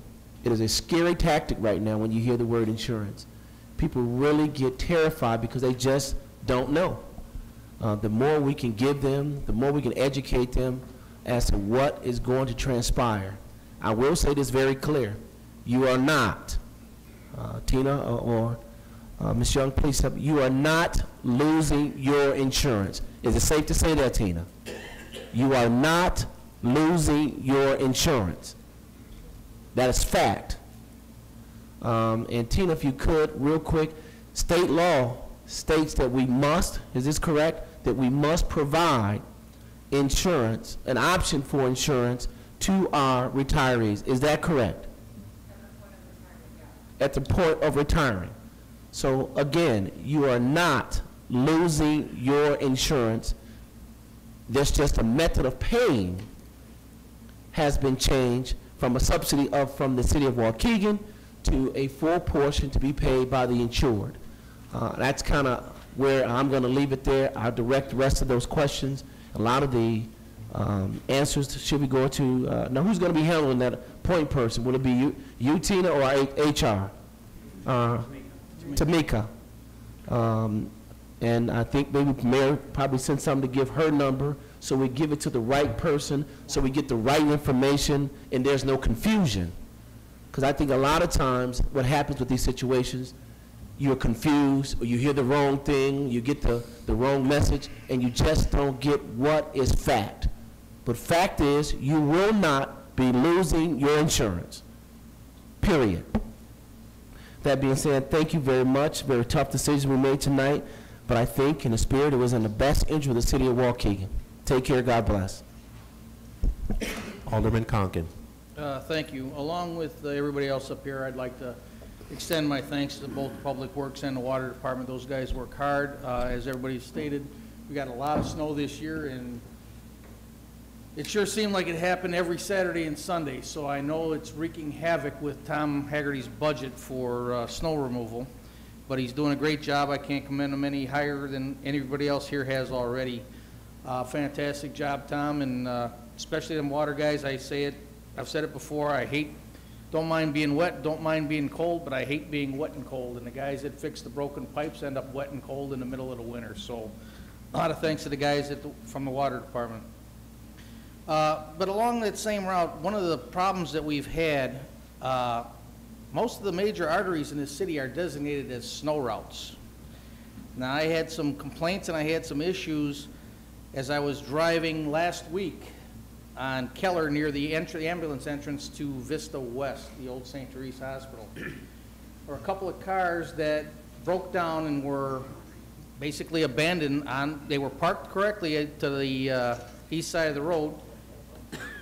Speaker 5: It is a scary tactic right now when you hear the word insurance. People really get terrified because they just don't know. The more we can give them, the more we can educate them as to what is going to transpire. I will say this very clear. You are not, Tina or Ms. Young, please help me. You are not losing your insurance. Is it safe to say that, Tina? You are not losing your insurance. That is fact. And Tina, if you could, real quick, state law states that we must, is this correct, that we must provide insurance, an option for insurance to our retirees. Is that correct? At the point of retiring. So again, you are not losing your insurance. There's just a method of paying has been changed from a subsidy from the city of Waukegan to a full portion to be paid by the insured. That's kind of where I'm going to leave it there. I'll direct the rest of those questions. A lot of the answers should we go to, now who's going to be handling that point person? Will it be you Tina, or HR? Tamika. And I think maybe Mayor probably sent something to give her number, so we give it to the right person, so we get the right information, and there's no confusion. Because I think a lot of times what happens with these situations, you're confused, or you hear the wrong thing, you get the wrong message, and you just don't get what is fact. But fact is, you will not be losing your insurance, period. That being said, thank you very much. Very tough decision we made tonight, but I think in the spirit it was in the best interest of the city of Waukegan. Take care, God bless.
Speaker 2: Alderman Conken.
Speaker 7: Thank you. Along with everybody else up here, I'd like to extend my thanks to both Public Works and the Water Department. Those guys work hard. As everybody stated, we got a lot of snow this year, and it sure seemed like it happened every Saturday and Sunday, so I know it's wreaking havoc with Tom Haggerty's budget for snow removal, but he's doing a great job. I can't commend him any higher than anybody else here has already. Fantastic job, Tom, and especially them water guys. I've said it before, don't mind being wet, don't mind being cold, but I hate being wet and cold, and the guys that fix the broken pipes end up wet and cold in the middle of the winter, so a lot of thanks to the guys from the Water Department. But along that same route, one of the problems that we've had, most of the major arteries in this city are designated as snow routes. Now, I had some complaints and I had some issues as I was driving last week on Keller near the ambulance entrance to Vista West, the old St. Therese Hospital. There were a couple of cars that broke down and were basically abandoned they were parked correctly to the east side of the road.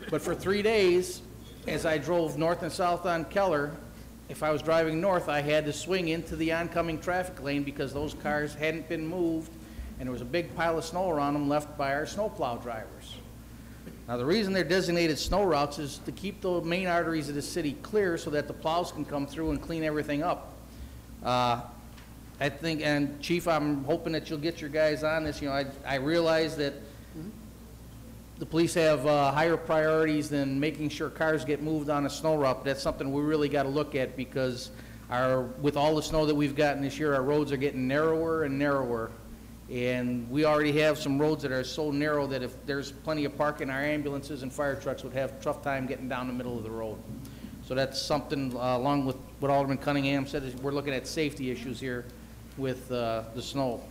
Speaker 7: But for 3 days, as I drove north and south on Keller, if I was driving north, I had to swing into the oncoming traffic lane because those cars hadn't been moved and there was a big pile of snow around them left by our snowplow drivers. Now, the reason they're designated snow routes is to keep the main arteries of the city clear so that the plows can come through and clean everything up. I think, and Chief, I'm hoping that you'll get your guys on this. You know, I realize that the police have higher priorities than making sure cars get moved on a snow route. That's something we really got to look at, because with all the snow that we've gotten this year, our roads are getting narrower and narrower. And we already have some roads that are so narrow that if there's plenty of parking, our ambulances and fire trucks would have a tough time getting down the middle of the road. So that's something, along with what Alderman Cunningham said, is we're looking at safety issues here with the snow.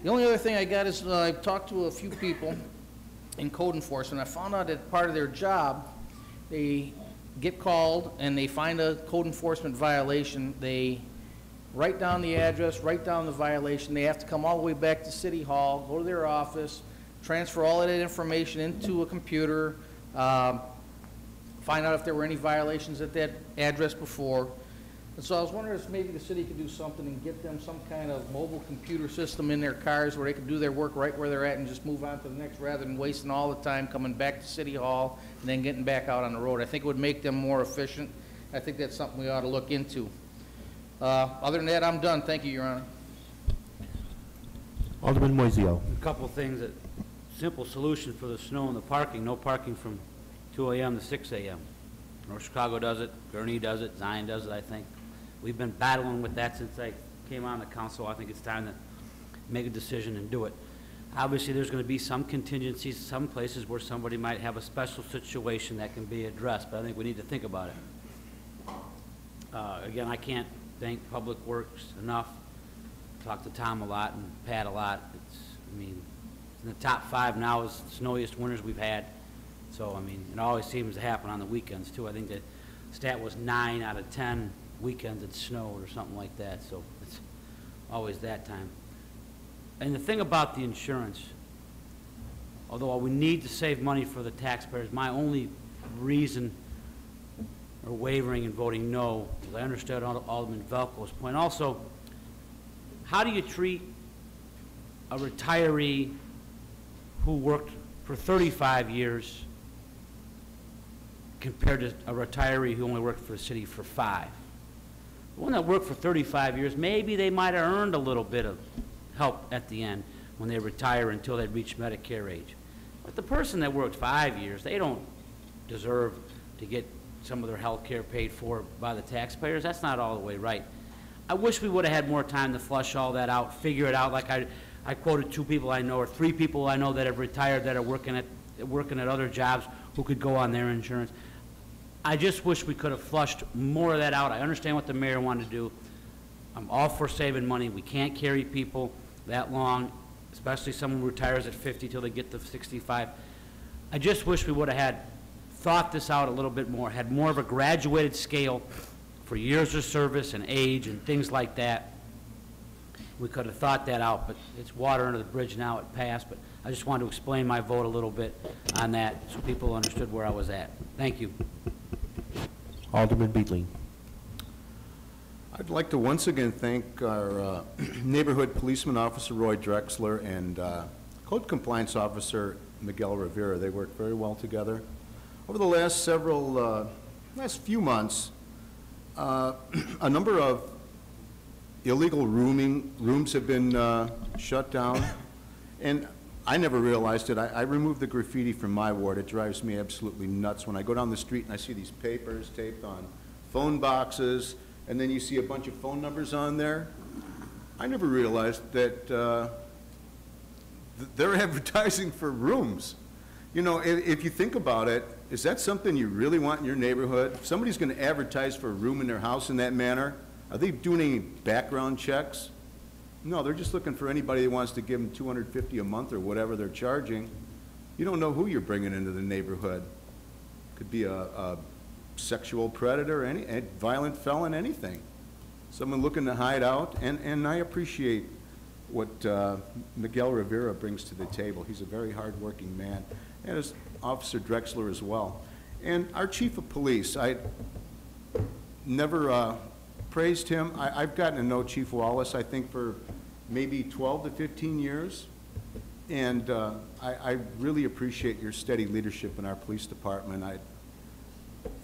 Speaker 7: The only other thing I got is I've talked to a few people in code enforcement. I found out that part of their job, they get called and they find a code enforcement violation. They write down the address, write down the violation. They have to come all the way back to City Hall, go to their office, transfer all of that information into a computer, find out if there were any violations at that address before. And so I was wondering if maybe the city could do something and get them some kind of mobile computer system in their cars where they could do their work right where they're at and just move on to the next, rather than wasting all the time coming back to City Hall and then getting back out on the road. I think it would make them more efficient. I think that's something we ought to look into. Other than that, I'm done. Thank you, Your Honor.
Speaker 2: Alderman Moiseo.
Speaker 9: A couple of things, that simple solution for the snow and the parking: no parking from 2 a.m. to 6 a.m. North Chicago does it, Gurnee does it, Zion does it, I think. We've been battling with that since I came on the council. I think it's time to make a decision and do it. Obviously, there's going to be some contingencies, some places where somebody might have a special situation that can be addressed, but I think we need to think about it. Again, I can't thank Public Works enough. Talked to Tom a lot and Pat a lot. I mean, it's in the top 5 now as the snowiest winters we've had. So, I mean, it always seems to happen on the weekends, too. I think the stat was 9 out of 10 weekends it snowed or something like that. So it's always that time. And the thing about the insurance, although we need to save money for the taxpayers, my only reason or wavering in voting no, as I understood Alderman Velko's point. Also, how do you treat a retiree who worked for 35 years compared to a retiree who only worked for the city for 5? The one that worked for 35 years, maybe they might have earned a little bit of help at the end when they retire until they reach Medicare age. But the person that worked 5 years, they don't deserve to get some of their health care paid for by the taxpayers. That's not all the way right. I wish we would have had more time to flush all that out, figure it out. Like I quoted 2 people I know, or 3 people I know that have retired that are working at other jobs who could go on their insurance. I just wish we could have flushed more of that out. I understand what the mayor wanted to do. I'm all for saving money. We can't carry people that long, especially someone who retires at 50 till they get to 65. I just wish we would have thought this out a little bit more, had more of a graduated scale for years of service and age and things like that. We could have thought that out, but it's water under the bridge now. It passed, but I just wanted to explain my vote a little bit on that so people understood where I was at. Thank you.
Speaker 2: Alderman Beatling.
Speaker 13: I'd like to once again thank our neighborhood policeman officer Roy Drexler and code compliance officer Miguel Rivera. They work very well together. Over the last few months, a number of illegal rooms have been shut down, and I never realized it. I removed the graffiti from my ward. It drives me absolutely nuts when I go down the street and I see these papers taped on phone boxes, and then you see a bunch of phone numbers on there. I never realized that they're advertising for rooms. You know, if you think about it, is that something you really want in your neighborhood? If somebody's going to advertise for a room in their house in that manner, are they doing any background checks? No, they're just looking for anybody that wants to give them $250 a month or whatever they're charging. You don't know who you're bringing into the neighborhood. Could be a sexual predator, a violent felon, anything. Someone looking to hide out, and I appreciate what Miguel Rivera brings to the table. He's a very hard-working man, and as Officer Drexler as well. And our chief of police, I never praised him. I've gotten to know Chief Wallace, I think, for maybe 12 to 15 years. And I really appreciate your steady leadership in our police department.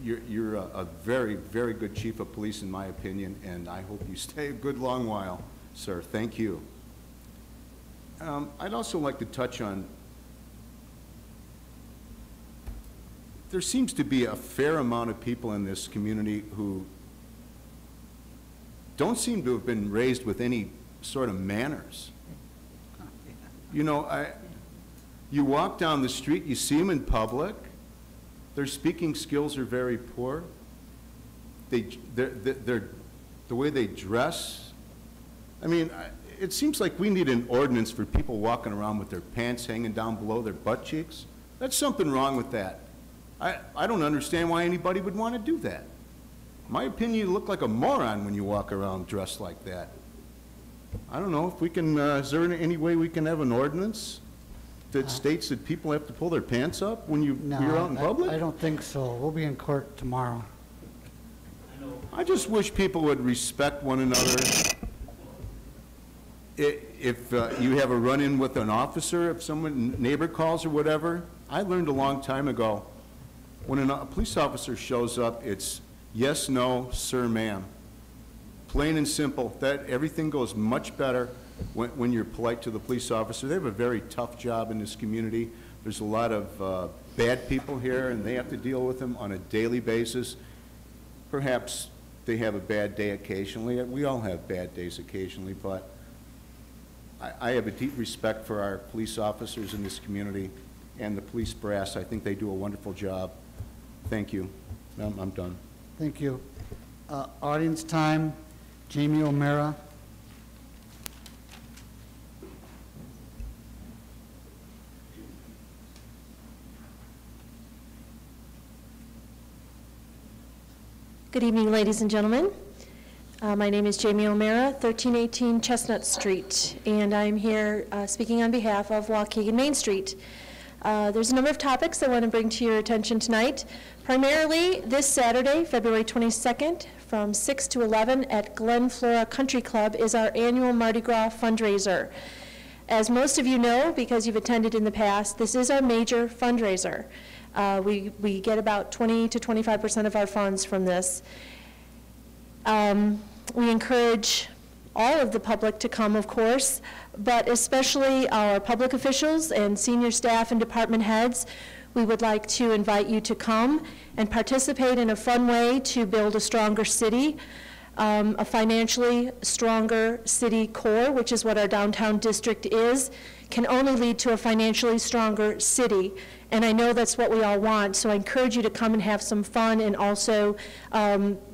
Speaker 13: You're a very, very good chief of police, in my opinion, and I hope you stay a good long while, sir. Thank you. I'd also like to touch on, there seems to be a fair amount of people in this community who don't seem to have been raised with any sort of manners. You know, you walk down the street, you see them in public, their speaking skills are very poor. The way they dress, I mean, it seems like we need an ordinance for people walking around with their pants hanging down below their butt cheeks. There's something wrong with that. I don't understand why anybody would want to do that. In my opinion, you look like a moron when you walk around dressed like that. I don't know if we can, is there any way we can have an ordinance that states that people have to pull their pants up when you're out in public?
Speaker 1: I don't think so. We'll be in court tomorrow.
Speaker 13: I just wish people would respect one another. If you have a run-in with an officer, if someone, neighbor calls or whatever, I learned a long time ago, when a police officer shows up, it's yes, no, sir, ma'am. Plain and simple. That everything goes much better when you're polite to the police officer. They have a very tough job in this community. There's a lot of bad people here, and they have to deal with them on a daily basis. Perhaps they have a bad day occasionally. We all have bad days occasionally, but I have a deep respect for our police officers in this community and the police brass. I think they do a wonderful job. Thank you. I'm done.
Speaker 1: Thank you. Audience time, Jamie O'Mara.
Speaker 14: Good evening, ladies and gentlemen. My name is Jamie O'Mara, 1318 Chestnut Street, and I'm here speaking on behalf of Waukegan Main Street. There's a number of topics I want to bring to your attention tonight. Primarily, this Saturday, February 22nd, from 6 to 11 at Glen Flora Country Club is our annual Mardi Gras fundraiser. As most of you know, because you've attended in the past, this is our major fundraiser. We get about 20 to 25% of our funds from this. We encourage all of the public to come, of course, but especially our public officials and senior staff and department heads. We would like to invite you to come and participate in a fun way to build a stronger city, a financially stronger city core, which is what our downtown district is, can only lead to a financially stronger city. And I know that's what we all want, so I encourage you to come and have some fun and also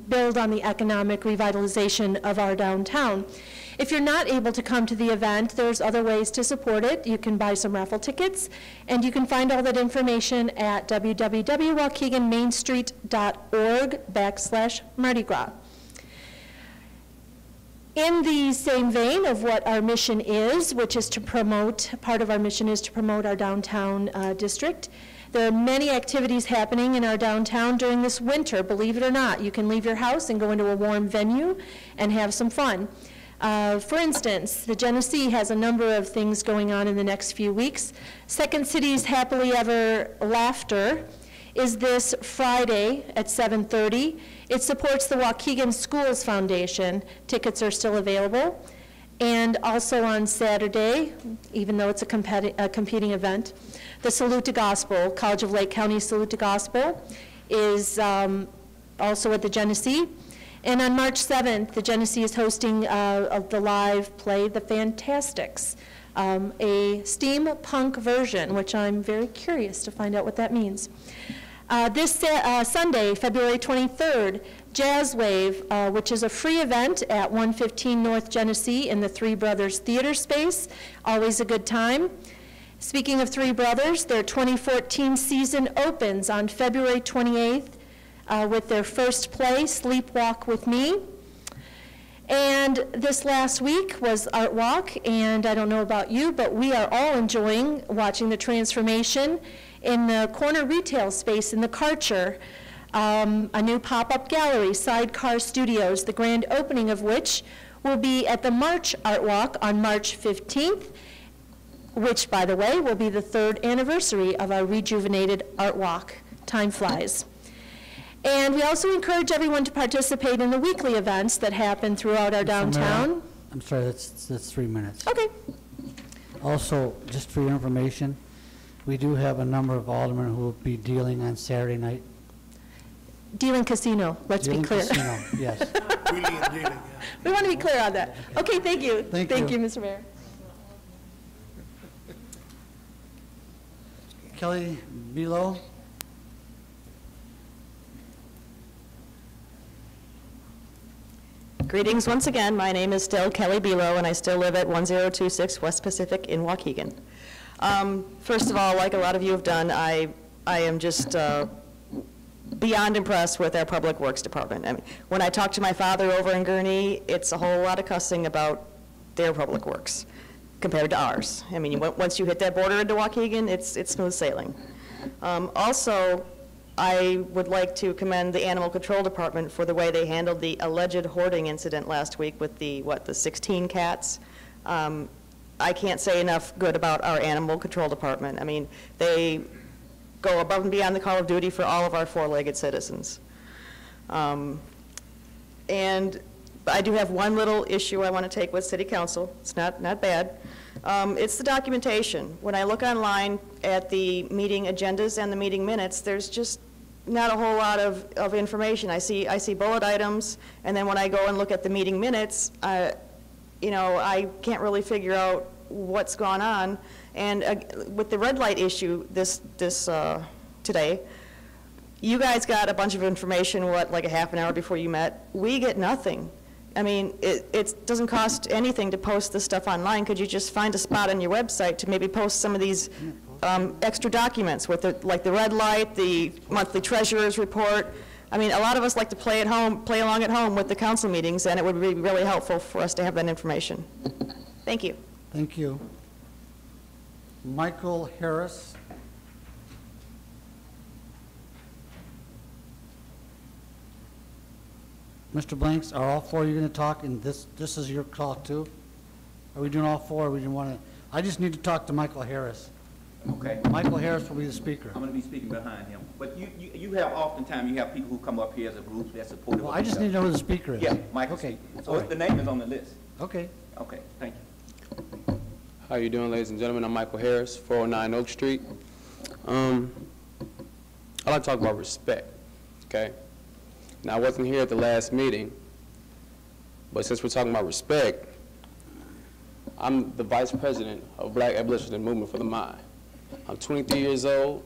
Speaker 14: build on the economic revitalization of our downtown. If you're not able to come to the event, there's other ways to support it. You can buy some raffle tickets, and you can find all that information at www.waukeganmainstreet.org/Mardi Gras. In the same vein of what our mission is, which is to promote, part of our mission is to promote our downtown district. There are many activities happening in our downtown during this winter, believe it or not. You can leave your house and go into a warm venue and have some fun. For instance, the Genesee has a number of things going on in the next few weeks. Second City's Happily Ever Laughter is this Friday at 7:30. It supports the Waukegan Schools Foundation. Tickets are still available. And also on Saturday, even though it's a competing event, the Salute to Gospel, College of Lake County Salute to Gospel, is also at the Genesee. And on March 7th, the Genesee is hosting the live play, The Fantastics, a steampunk version, which I'm very curious to find out what that means. This Sunday, February 23rd, Jazz Wave, which is a free event at 115 North Genesee in the Three Brothers Theater Space. Always a good time. Speaking of Three Brothers, their 2014 season opens on February 28th with their first play, Sleepwalk with Me. And this last week was Art Walk, and I don't know about you, but we are all enjoying watching the transformation in the corner retail space in the Karcher, a new pop-up gallery, Sidecar Studios, the grand opening of which will be at the March Art Walk on March 15th, which, by the way, will be the 3rd anniversary of our rejuvenated Art Walk. Time flies. And we also encourage everyone to participate in the weekly events that happen throughout our downtown.
Speaker 1: I'm sorry, that's 3 minutes.
Speaker 14: Okay.
Speaker 1: Also, just for your information, we do have a number of aldermen who will be dealing on Saturday night.
Speaker 14: Dealing casino, let's be clear.
Speaker 1: Dealing casino, yes.
Speaker 14: We want to be clear on that. Okay, thank you.
Speaker 1: Thank
Speaker 14: you,
Speaker 1: you.
Speaker 14: Mr. Mayor.
Speaker 1: Kelly Below.
Speaker 6: Greetings once again. My name is still Kelly Below, and I still live at 1026 West Pacific in Waukegan. First of all, like a lot of you have done, I am just beyond impressed with our Public Works Department. I mean, when I talk to my father over in Gurnee, it's a whole lot of cussing about their public works compared to ours. I mean, once you hit that border into Waukegan, it's smooth sailing. Also, I would like to commend the Animal Control Department for the way they handled the alleged hoarding incident last week with the 16 cats. I can't say enough good about our Animal Control Department. I mean, they go above and beyond the call of duty for all of our four-legged citizens. And I do have one little issue I want to take with City Council. It's not bad. It's the documentation. When I look online at the meeting agendas and the meeting minutes, there's just not a whole lot of information. I see bullet items, and then when I go and look at the meeting minutes, I can't really figure out what's gone on. And with the red light issue today, you guys got a bunch of information, like a half an hour before you met. We get nothing. I mean, it doesn't cost anything to post this stuff online. Could you just find a spot on your website to maybe post some of these extra documents with like the red light, the monthly treasurer's report? I mean, a lot of us like to play along at home with the council meetings, and it would be really helpful for us to have that information. Thank you.
Speaker 1: Thank you. Michael Harris. Mr. Blanks, are all four of you going to talk, and this is your call too? Are we doing all four, or we didn't want to? I just need to talk to Michael Harris.
Speaker 15: Okay.
Speaker 1: Michael Harris will be the speaker.
Speaker 15: I'm going to be speaking behind him. But you have oftentimes, you have people who come up here as a group that support.
Speaker 1: Well, I just need to know who the speaker is.
Speaker 15: Yeah, Michael.
Speaker 1: Okay.
Speaker 15: So the name is on the list.
Speaker 1: Okay.
Speaker 15: Okay, thank you.
Speaker 16: How you doing, ladies and gentlemen? I'm Michael Harris, 409 Oak Street. I'd like to talk about respect, okay? Now, I wasn't here at the last meeting, but since we're talking about respect, I'm the vice president of Black Abolitionist Movement for the Mind. I'm 23 years old,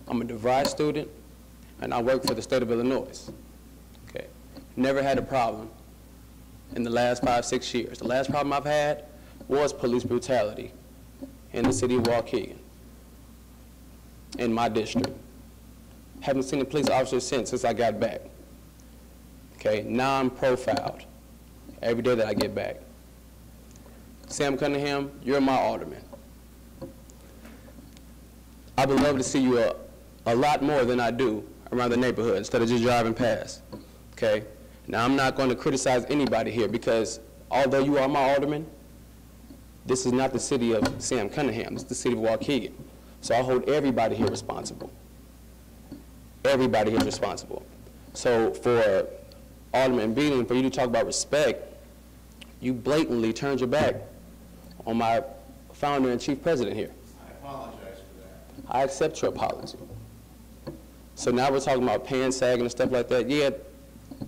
Speaker 16: I'm a DeVry student, and I work for the state of Illinois, okay? Never had a problem in the last 5-6 years. The last problem I've had was police brutality in the city of Waukegan, in my district. Haven't seen a police officer since I got back. Okay, now I'm profiled every day that I get back. Sam Cunningham, you're my alderman. I would love to see you a lot more than I do around the neighborhood instead of just driving past, okay? Now, I'm not going to criticize anybody here because although you are my alderman, this is not the city of Sam Cunningham, this is the city of Waukegan. So I hold everybody here responsible. Everybody here is responsible. So for Alderman Beaton, for you to talk about respect, you blatantly turned your back on my founder and chief president here.
Speaker 13: I apologize for that.
Speaker 16: I accept your apology. So now we're talking about paying, sagging, and stuff like that. Yeah,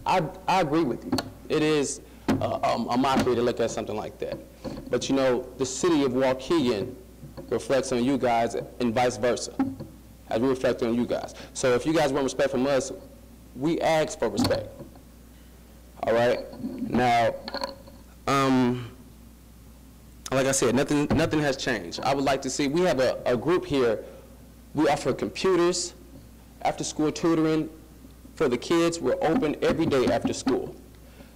Speaker 16: I agree with you. It is a mockery to look at something like that. But you know, the city of Waukegan reflects on you guys and vice versa, as we reflect on you guys. So if you guys want respect from us, we ask for respect. All right? Now, like I said, nothing has changed. I would like to see, we have a group here, we offer computers, after-school tutoring for the kids. We're open every day after school.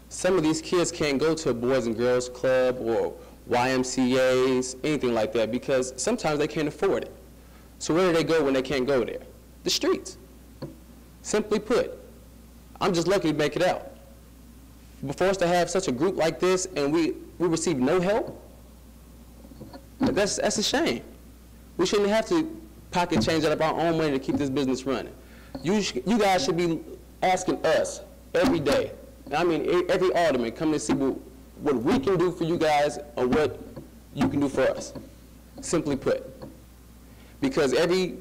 Speaker 16: Some of these kids can't go to a Boys and Girls Club or YMCAs, anything like that, because sometimes they can't afford it. So where do they go when they can't go there? The streets. Simply put, I'm just lucky to make it out. for us to have such a group like this and we receive no help, that's a shame. We shouldn't have to pocket change out of our own money to keep this business running. You guys should be asking us every day, I mean every alderman, come to see what we can do for you guys or what you can do for us, simply put. Because every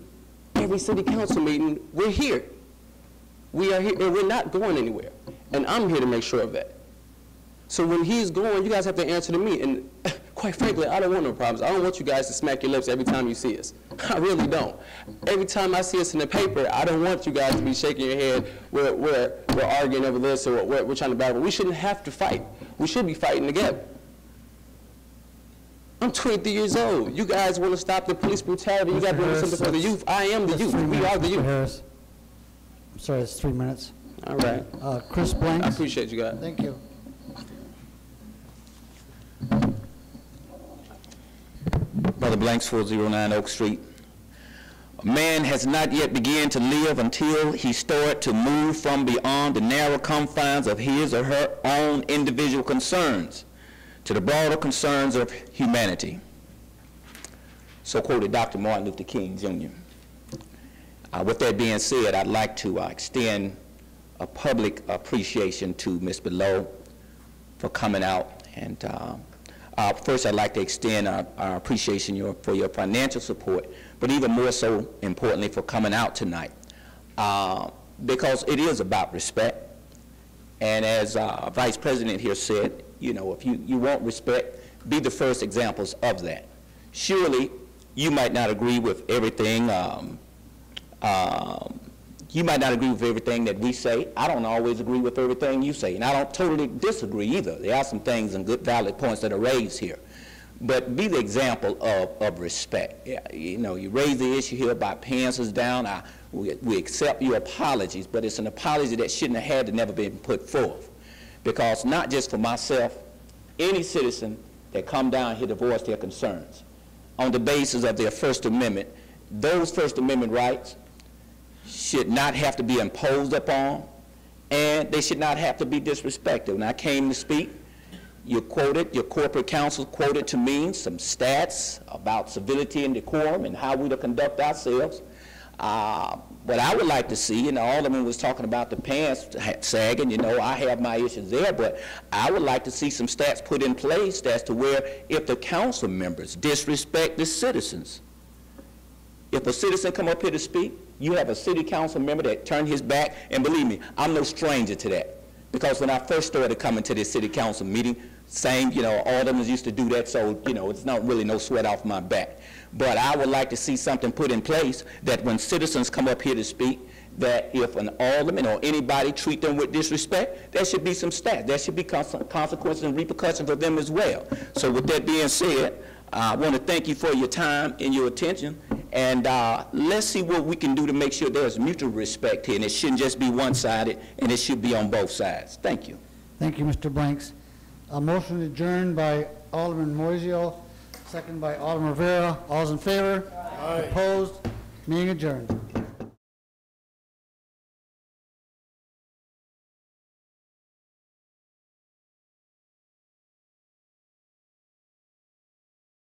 Speaker 16: city council meeting, we're here. We are here, and we're not going anywhere. And I'm here to make sure of that. So when he's going, you guys have to answer to me. And quite frankly, I don't want no problems. I don't want you guys to smack your lips every time you see us. I really don't. Every time I see us in the paper, I don't want you guys to be shaking your head. We're arguing over this or we're trying to battle. We shouldn't have to fight. We should be fighting together. I'm 23 years old. You guys want to stop the police brutality. You guys want to do something for the youth. I am the youth. We are the youth.
Speaker 1: Harris. I'm sorry, it's 3 minutes.
Speaker 16: All right.
Speaker 1: Chris Blanks.
Speaker 16: I appreciate you guys.
Speaker 1: Thank you.
Speaker 17: Brother Blanks, 409 Oak Street. A man has not yet begun to live until he started to move from beyond the narrow confines of his or her own individual concerns to the broader concerns of humanity. So quoted Dr. Martin Luther King, Jr. With that being said, I'd like to extend a public appreciation to Ms. Below for coming out. And first, I'd like to extend our appreciation for your financial support, but even more so importantly for coming out tonight, because it is about respect. And as Vice President here said, you know, if you want respect, be the first examples of that. Surely, you might not agree with everything. You might not agree with everything that we say. I don't always agree with everything you say, and I don't totally disagree either. There are some things and good, valid points that are raised here. But be the example of respect. You know, you raise the issue here about pants us down. We accept your apologies, but it's an apology that shouldn't have had to never been put forth. Because not just for myself, any citizen that come down here to voice their concerns on the basis of their First Amendment, those First Amendment rights should not have to be imposed upon, and they should not have to be disrespected. When I came to speak, you quoted, your corporate counsel quoted to me some stats about civility and decorum and how we to conduct ourselves. What I would like to see, and the alderman was talking about the pants sagging, you know, I have my issues there, but I would like to see some stats put in place as to where if the council members disrespect the citizens, if a citizen come up here to speak, you have a city council member that turned his back, and believe me, I'm no stranger to that. Because when I first started coming to this city council meeting, same, you know, aldermen used to do that, so, you know, it's not really no sweat off my back. But I would like to see something put in place that when citizens come up here to speak, that if an alderman or anybody treat them with disrespect, there should be some stats. There should be consequences and repercussions for them as well. So with that being said, I want to thank you for your time and your attention, and let's see what we can do to make sure there's mutual respect here, and it shouldn't just be one-sided, and it should be on both sides. Thank you.
Speaker 1: Thank you, Mr. Blanks. A motion adjourned by Alderman Moiseo, second by Alderman Rivera. All's in favor? Aye. Opposed? Meeting adjourned.